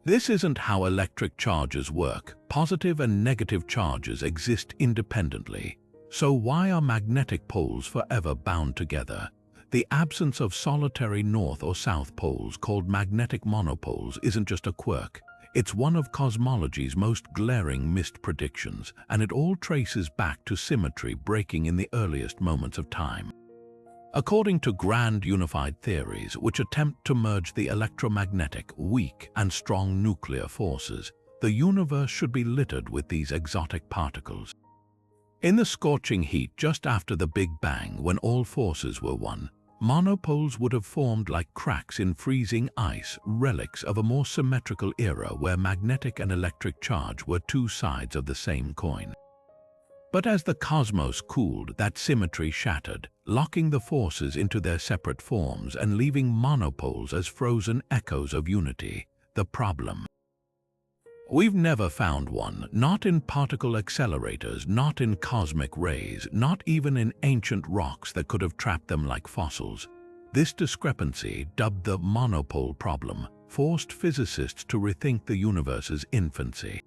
This isn't how electric charges work. Positive and negative charges exist independently. So why are magnetic poles forever bound together? The absence of solitary north or south poles, called magnetic monopoles, isn't just a quirk. It's one of cosmology's most glaring missed predictions, and it all traces back to symmetry breaking in the earliest moments of time. According to grand unified theories, which attempt to merge the electromagnetic, weak, and strong nuclear forces, the universe should be littered with these exotic particles. In the scorching heat just after the Big Bang, when all forces were one, monopoles would have formed like cracks in freezing ice, relics of a more symmetrical era where magnetic and electric charge were two sides of the same coin. But as the cosmos cooled, that symmetry shattered, locking the forces into their separate forms and leaving monopoles as frozen echoes of unity. The problem: we've never found one, not in particle accelerators, not in cosmic rays, not even in ancient rocks that could have trapped them like fossils. This discrepancy, dubbed the monopole problem, forced physicists to rethink the universe's infancy.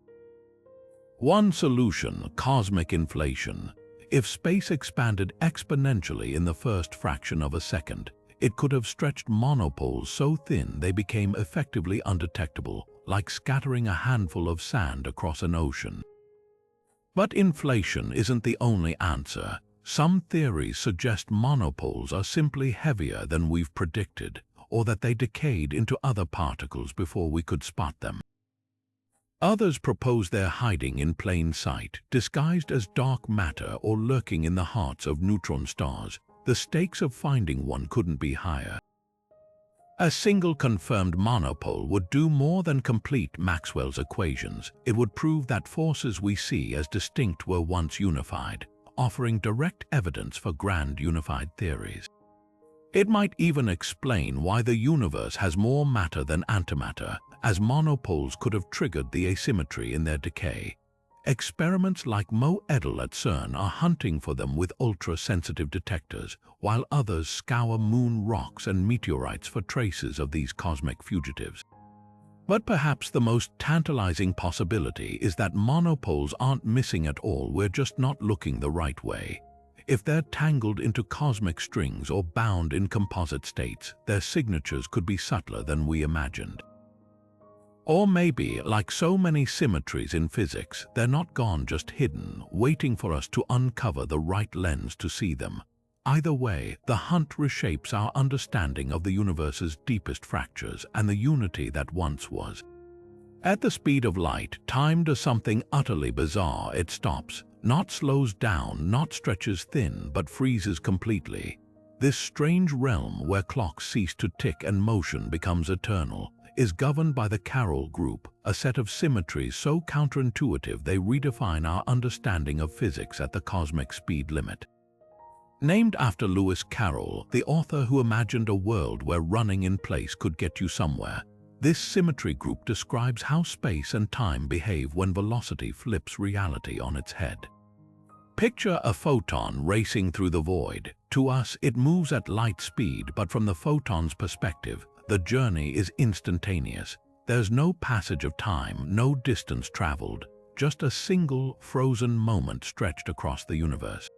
One solution: cosmic inflation. If space expanded exponentially in the first fraction of a second, it could have stretched monopoles so thin they became effectively undetectable, like scattering a handful of sand across an ocean. But inflation isn't the only answer. Some theories suggest monopoles are simply heavier than we've predicted, or that they decayed into other particles before we could spot them. Others propose they're hiding in plain sight, disguised as dark matter or lurking in the hearts of neutron stars. The stakes of finding one couldn't be higher. A single confirmed monopole would do more than complete Maxwell's equations. It would prove that forces we see as distinct were once unified, offering direct evidence for grand unified theories. It might even explain why the universe has more matter than antimatter, as monopoles could have triggered the asymmetry in their decay. Experiments like Noether at CERN are hunting for them with ultra-sensitive detectors, while others scour moon rocks and meteorites for traces of these cosmic fugitives. But perhaps the most tantalizing possibility is that monopoles aren't missing at all, we're just not looking the right way. If they're tangled into cosmic strings or bound in composite states, their signatures could be subtler than we imagined. Or maybe, like so many symmetries in physics, they're not gone, just hidden, waiting for us to uncover the right lens to see them. Either way, the hunt reshapes our understanding of the universe's deepest fractures and the unity that once was. At the speed of light, time does something utterly bizarre. It stops. not slows down, not stretches thin, but freezes completely. This strange realm where clocks cease to tick and motion becomes eternal is governed by the Carroll group, a set of symmetries so counterintuitive they redefine our understanding of physics at the cosmic speed limit. Named after Lewis Carroll, the author who imagined a world where running in place could get you somewhere, this symmetry group describes how space and time behave when velocity flips reality on its head. Picture a photon racing through the void. To us, it moves at light speed, but from the photon's perspective, the journey is instantaneous. There's no passage of time, no distance traveled, just a single frozen moment stretched across the universe.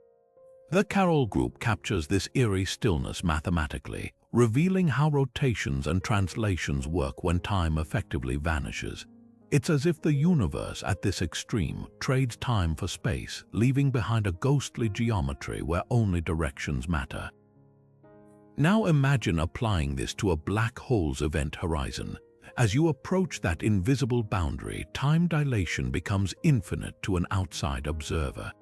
The Carroll group captures this eerie stillness mathematically, revealing how rotations and translations work when time effectively vanishes. It's as if the universe at this extreme trades time for space, leaving behind a ghostly geometry where only directions matter. Now imagine applying this to a black hole's event horizon. As you approach that invisible boundary, time dilation becomes infinite to an outside observer.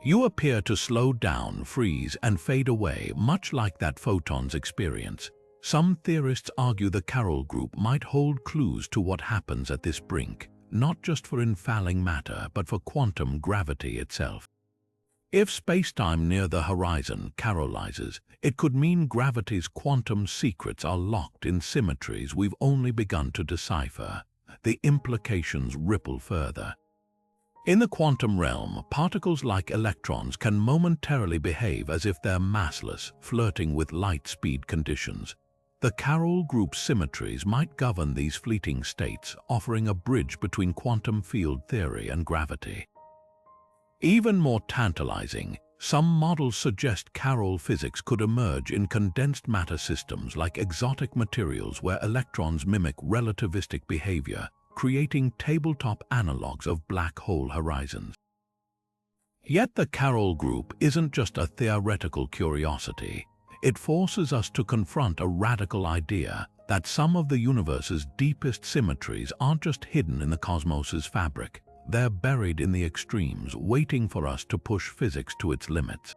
You appear to slow down, freeze, and fade away, much like that photon's experience. Some theorists argue the Carroll group might hold clues to what happens at this brink, not just for infalling matter, but for quantum gravity itself. If spacetime near the horizon Carrollizes, it could mean gravity's quantum secrets are locked in symmetries we've only begun to decipher. The implications ripple further. In the quantum realm, particles like electrons can momentarily behave as if they're massless, flirting with light-speed conditions. The Carroll group symmetries might govern these fleeting states, offering a bridge between quantum field theory and gravity. Even more tantalizing, some models suggest Carroll physics could emerge in condensed matter systems like exotic materials where electrons mimic relativistic behavior, creating tabletop analogues of black hole horizons. Yet the Carroll group isn't just a theoretical curiosity. It forces us to confront a radical idea that some of the universe's deepest symmetries aren't just hidden in the cosmos's fabric. They're buried in the extremes, waiting for us to push physics to its limits.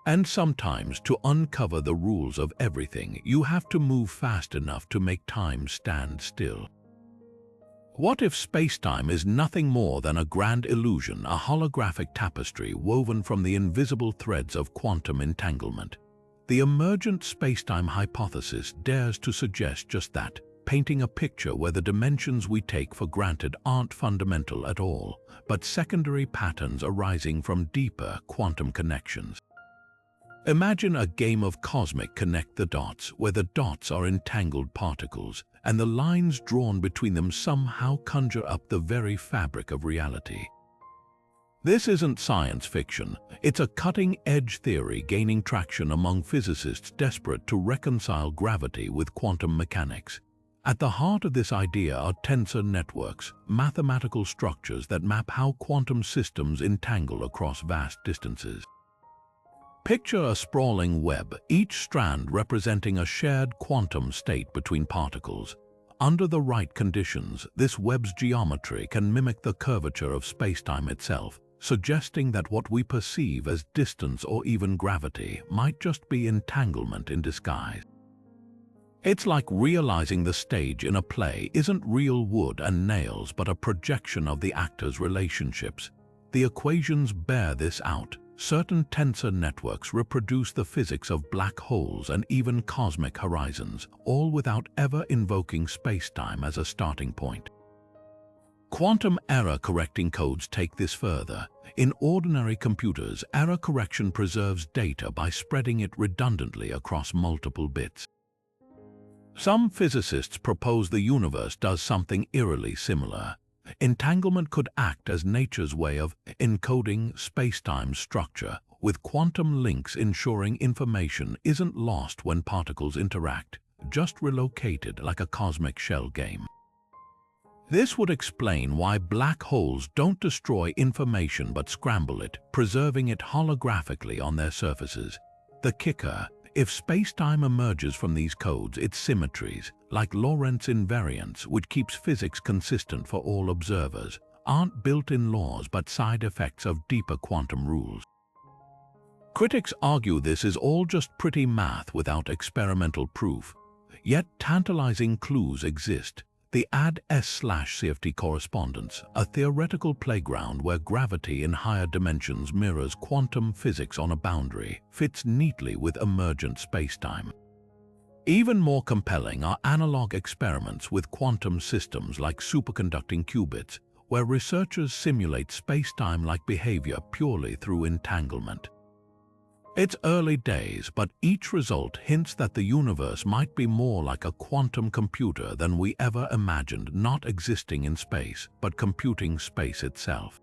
And sometimes, to uncover the rules of everything, you have to move fast enough to make time stand still. What if spacetime is nothing more than a grand illusion, a holographic tapestry woven from the invisible threads of quantum entanglement? The emergent spacetime hypothesis dares to suggest just that, painting a picture where the dimensions we take for granted aren't fundamental at all, but secondary patterns arising from deeper quantum connections. Imagine a game of cosmic connect the dots, where the dots are entangled particles, and the lines drawn between them somehow conjure up the very fabric of reality. This isn't science fiction. It's a cutting-edge theory gaining traction among physicists desperate to reconcile gravity with quantum mechanics. At the heart of this idea are tensor networks, mathematical structures that map how quantum systems entangle across vast distances. Picture a sprawling web, each strand representing a shared quantum state between particles. Under the right conditions, this web's geometry can mimic the curvature of spacetime itself, suggesting that what we perceive as distance or even gravity might just be entanglement in disguise. It's like realizing the stage in a play isn't real wood and nails but a projection of the actors' relationships. The equations bear this out. Certain tensor networks reproduce the physics of black holes and even cosmic horizons, all without ever invoking spacetime as a starting point. Quantum error-correcting codes take this further. In ordinary computers, error correction preserves data by spreading it redundantly across multiple bits. Some physicists propose the universe does something eerily similar. Entanglement could act as nature's way of encoding spacetime's structure, with quantum links ensuring information isn't lost when particles interact, just relocated like a cosmic shell game. This would explain why black holes don't destroy information but scramble it, preserving it holographically on their surfaces. The kicker: if spacetime emerges from these codes, it's symmetries, like Lorentz invariance, which keeps physics consistent for all observers, aren't built-in laws but side effects of deeper quantum rules. Critics argue this is all just pretty math without experimental proof, yet tantalizing clues exist. The AD-S/CFT correspondence, a theoretical playground where gravity in higher dimensions mirrors quantum physics on a boundary, fits neatly with emergent spacetime. Even more compelling are analog experiments with quantum systems like superconducting qubits, where researchers simulate spacetime-like behavior purely through entanglement. It's early days, but each result hints that the universe might be more like a quantum computer than we ever imagined, not existing in space, but computing space itself.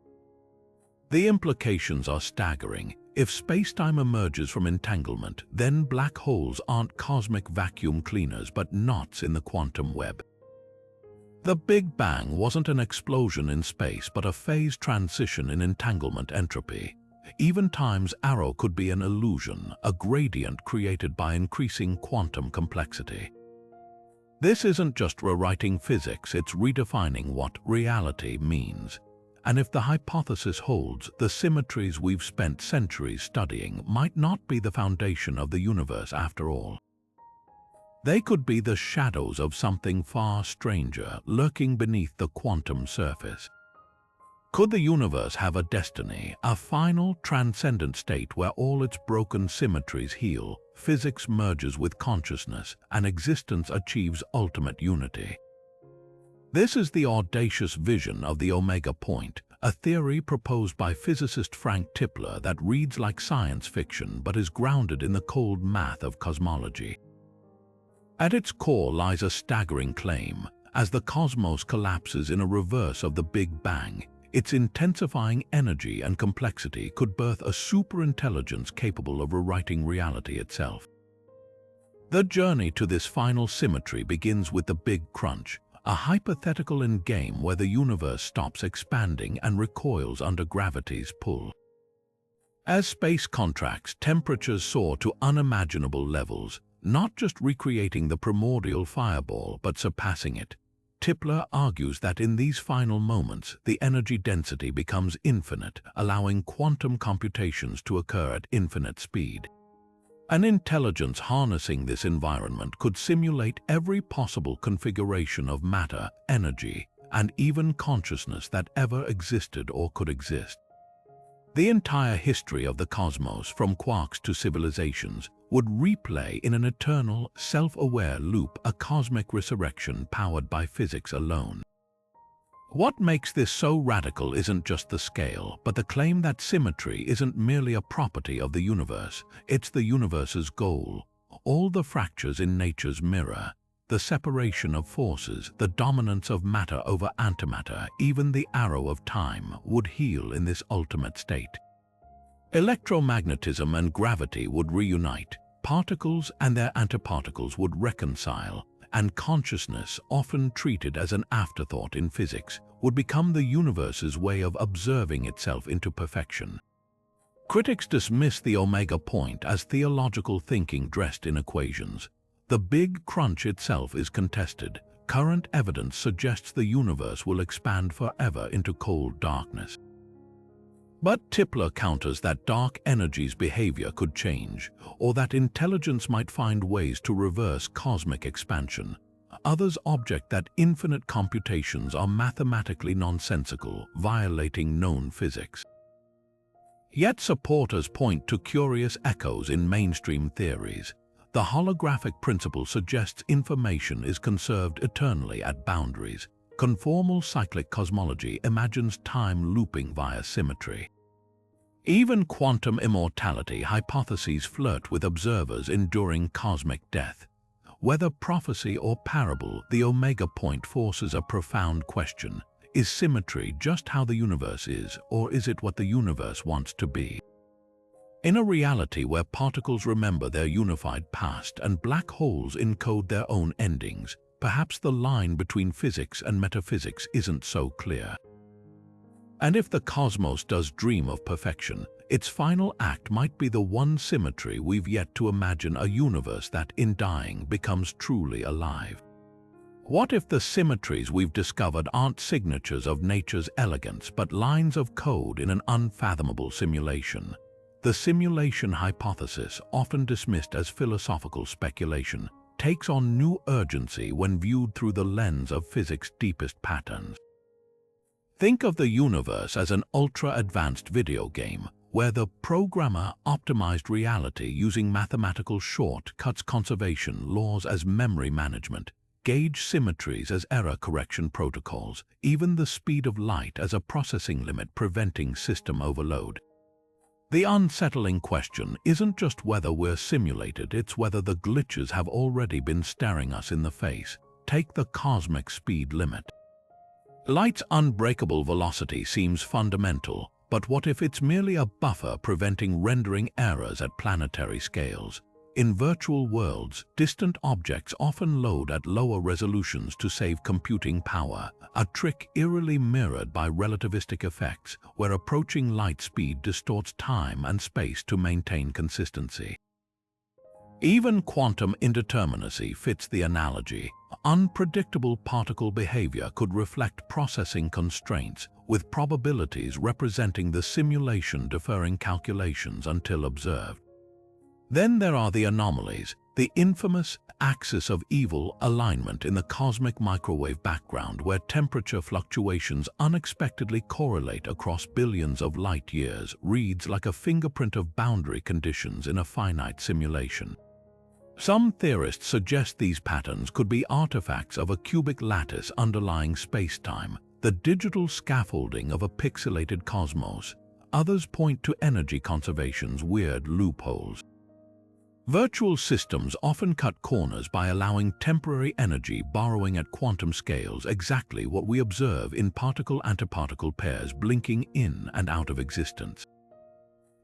The implications are staggering. If spacetime emerges from entanglement, then black holes aren't cosmic vacuum cleaners but knots in the quantum web. The Big Bang wasn't an explosion in space but a phase transition in entanglement entropy. Even time's arrow could be an illusion, a gradient created by increasing quantum complexity. This isn't just rewriting physics, it's redefining what reality means. And if the hypothesis holds, the symmetries we've spent centuries studying might not be the foundation of the universe after all. They could be the shadows of something far stranger lurking beneath the quantum surface. Could the universe have a destiny, a final transcendent state where all its broken symmetries heal, physics merges with consciousness, and existence achieves ultimate unity? This is the audacious vision of the omega point, a theory proposed by physicist Frank Tipler that reads like science fiction but is grounded in the cold math of cosmology. At its core lies a staggering claim. As the cosmos collapses in a reverse of the Big Bang, its intensifying energy and complexity could birth a superintelligence capable of rewriting reality itself. The journey to this final symmetry begins with the Big Crunch, a hypothetical endgame where the universe stops expanding and recoils under gravity's pull. As space contracts, temperatures soar to unimaginable levels, not just recreating the primordial fireball but surpassing it. Tipler argues that in these final moments, the energy density becomes infinite, allowing quantum computations to occur at infinite speed. An intelligence harnessing this environment could simulate every possible configuration of matter, energy, and even consciousness that ever existed or could exist. The entire history of the cosmos, from quarks to civilizations, would replay in an eternal, self-aware loop, a cosmic resurrection powered by physics alone. What makes this so radical isn't just the scale, but the claim that symmetry isn't merely a property of the universe, it's the universe's goal. All the fractures in nature's mirror, the separation of forces, the dominance of matter over antimatter, even the arrow of time, would heal in this ultimate state. Electromagnetism and gravity would reunite, particles and their antiparticles would reconcile, and consciousness, often treated as an afterthought in physics, would become the universe's way of observing itself into perfection. Critics dismiss the omega point as theological thinking dressed in equations. The Big Crunch itself is contested. Current evidence suggests the universe will expand forever into cold darkness. But Tipler counters that dark energy's behavior could change, or that intelligence might find ways to reverse cosmic expansion. Others object that infinite computations are mathematically nonsensical, violating known physics. Yet supporters point to curious echoes in mainstream theories. The holographic principle suggests information is conserved eternally at boundaries. Conformal cyclic cosmology imagines time looping via symmetry. Even quantum immortality hypotheses flirt with observers enduring cosmic death. Whether prophecy or parable, the omega point forces a profound question. Is symmetry just how the universe is, or is it what the universe wants to be? In a reality where particles remember their unified past and black holes encode their own endings, perhaps the line between physics and metaphysics isn't so clear. And if the cosmos does dream of perfection, its final act might be the one symmetry we've yet to imagine, a universe that, in dying, becomes truly alive. What if the symmetries we've discovered aren't signatures of nature's elegance, but lines of code in an unfathomable simulation? The simulation hypothesis, often dismissed as philosophical speculation, takes on new urgency when viewed through the lens of physics' deepest patterns. Think of the universe as an ultra-advanced video game, where the programmer optimized reality using mathematical shortcuts, conservation laws as memory management, gauge symmetries as error correction protocols, even the speed of light as a processing limit preventing system overload. The unsettling question isn't just whether we're simulated, it's whether the glitches have already been staring us in the face. Take the cosmic speed limit. Light's unbreakable velocity seems fundamental, but what if it's merely a buffer preventing rendering errors at planetary scales? In virtual worlds, distant objects often load at lower resolutions to save computing power, a trick eerily mirrored by relativistic effects, where approaching light speed distorts time and space to maintain consistency. Even quantum indeterminacy fits the analogy. Unpredictable particle behavior could reflect processing constraints, with probabilities representing the simulation deferring calculations until observed. Then there are the anomalies, the infamous axis of evil alignment in the cosmic microwave background, where temperature fluctuations unexpectedly correlate across billions of light years, reads like a fingerprint of boundary conditions in a finite simulation. Some theorists suggest these patterns could be artifacts of a cubic lattice underlying space-time, the digital scaffolding of a pixelated cosmos. Others point to energy conservation's weird loopholes. Virtual systems often cut corners by allowing temporary energy borrowing at quantum scales, exactly what we observe in particle-antiparticle pairs blinking in and out of existence.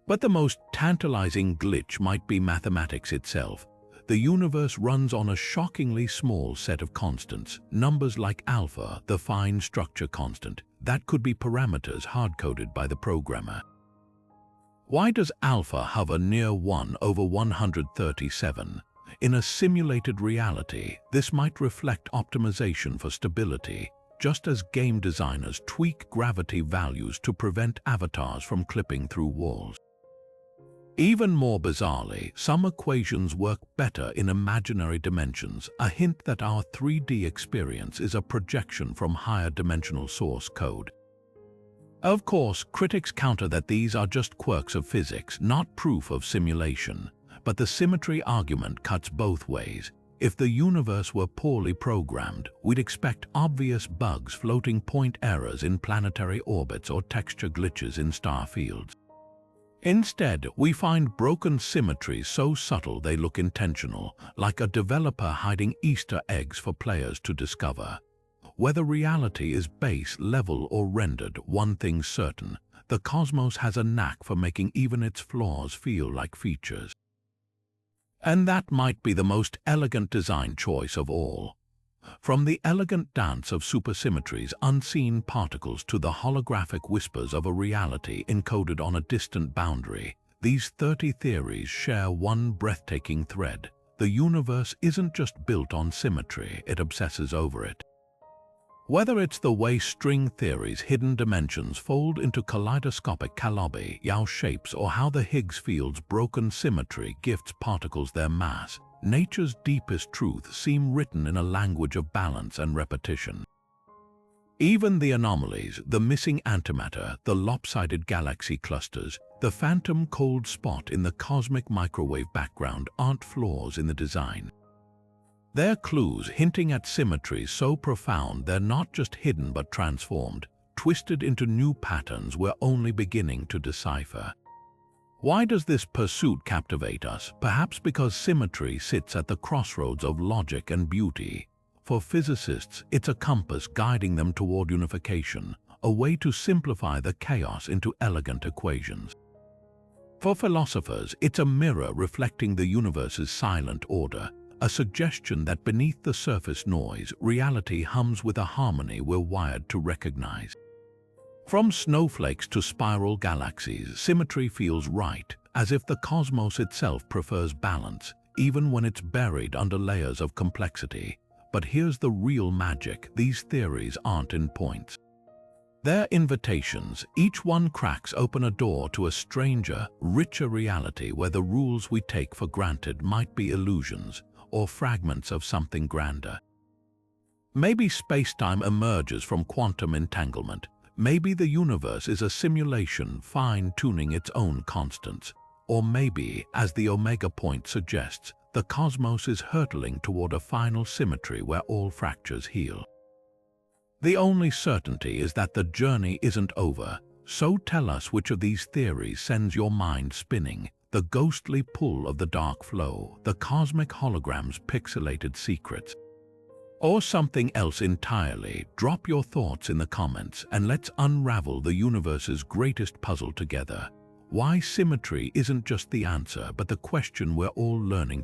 But the most tantalizing glitch might be mathematics itself. The universe runs on a shockingly small set of constants, numbers like alpha, the fine structure constant, that could be parameters hard-coded by the programmer. Why does alpha hover near 1 over 137? In a simulated reality, this might reflect optimization for stability, just as game designers tweak gravity values to prevent avatars from clipping through walls. Even more bizarrely, some equations work better in imaginary dimensions, a hint that our 3D experience is a projection from higher dimensional source code. Of course, critics counter that these are just quirks of physics, not proof of simulation. But the symmetry argument cuts both ways. If the universe were poorly programmed, we'd expect obvious bugs, floating point errors in planetary orbits, or texture glitches in star fields. Instead, we find broken symmetries so subtle they look intentional, like a developer hiding Easter eggs for players to discover. Whether reality is base, level, or rendered, one thing's certain: the cosmos has a knack for making even its flaws feel like features. And that might be the most elegant design choice of all. From the elegant dance of supersymmetries, unseen particles, to the holographic whispers of a reality encoded on a distant boundary, these 30 theories share one breathtaking thread. The universe isn't just built on symmetry, it obsesses over it. Whether it's the way string theory's hidden dimensions fold into kaleidoscopic Calabi-Yau shapes, or how the Higgs field's broken symmetry gifts particles their mass, nature's deepest truths seem written in a language of balance and repetition. Even the anomalies, the missing antimatter, the lopsided galaxy clusters, the phantom cold spot in the cosmic microwave background, aren't flaws in the design. They're clues hinting at symmetries so profound they're not just hidden but transformed, twisted into new patterns we're only beginning to decipher. Why does this pursuit captivate us? Perhaps because symmetry sits at the crossroads of logic and beauty. For physicists, it's a compass guiding them toward unification, a way to simplify the chaos into elegant equations. For philosophers, it's a mirror reflecting the universe's silent order, a suggestion that beneath the surface noise, reality hums with a harmony we're wired to recognize. From snowflakes to spiral galaxies, symmetry feels right, as if the cosmos itself prefers balance, even when it's buried under layers of complexity. But here's the real magic: these theories aren't in points. They're invitations. Each one cracks open a door to a stranger, richer reality where the rules we take for granted might be illusions or fragments of something grander. Maybe space-time emerges from quantum entanglement. Maybe the universe is a simulation fine-tuning its own constants. Or maybe, as the omega point suggests, the cosmos is hurtling toward a final symmetry where all fractures heal. The only certainty is that the journey isn't over. So tell us which of these theories sends your mind spinning: the ghostly pull of the dark flow, the cosmic hologram's pixelated secrets, or something else entirely. Drop your thoughts in the comments and let's unravel the universe's greatest puzzle together. Why symmetry isn't just the answer, but the question we're all learning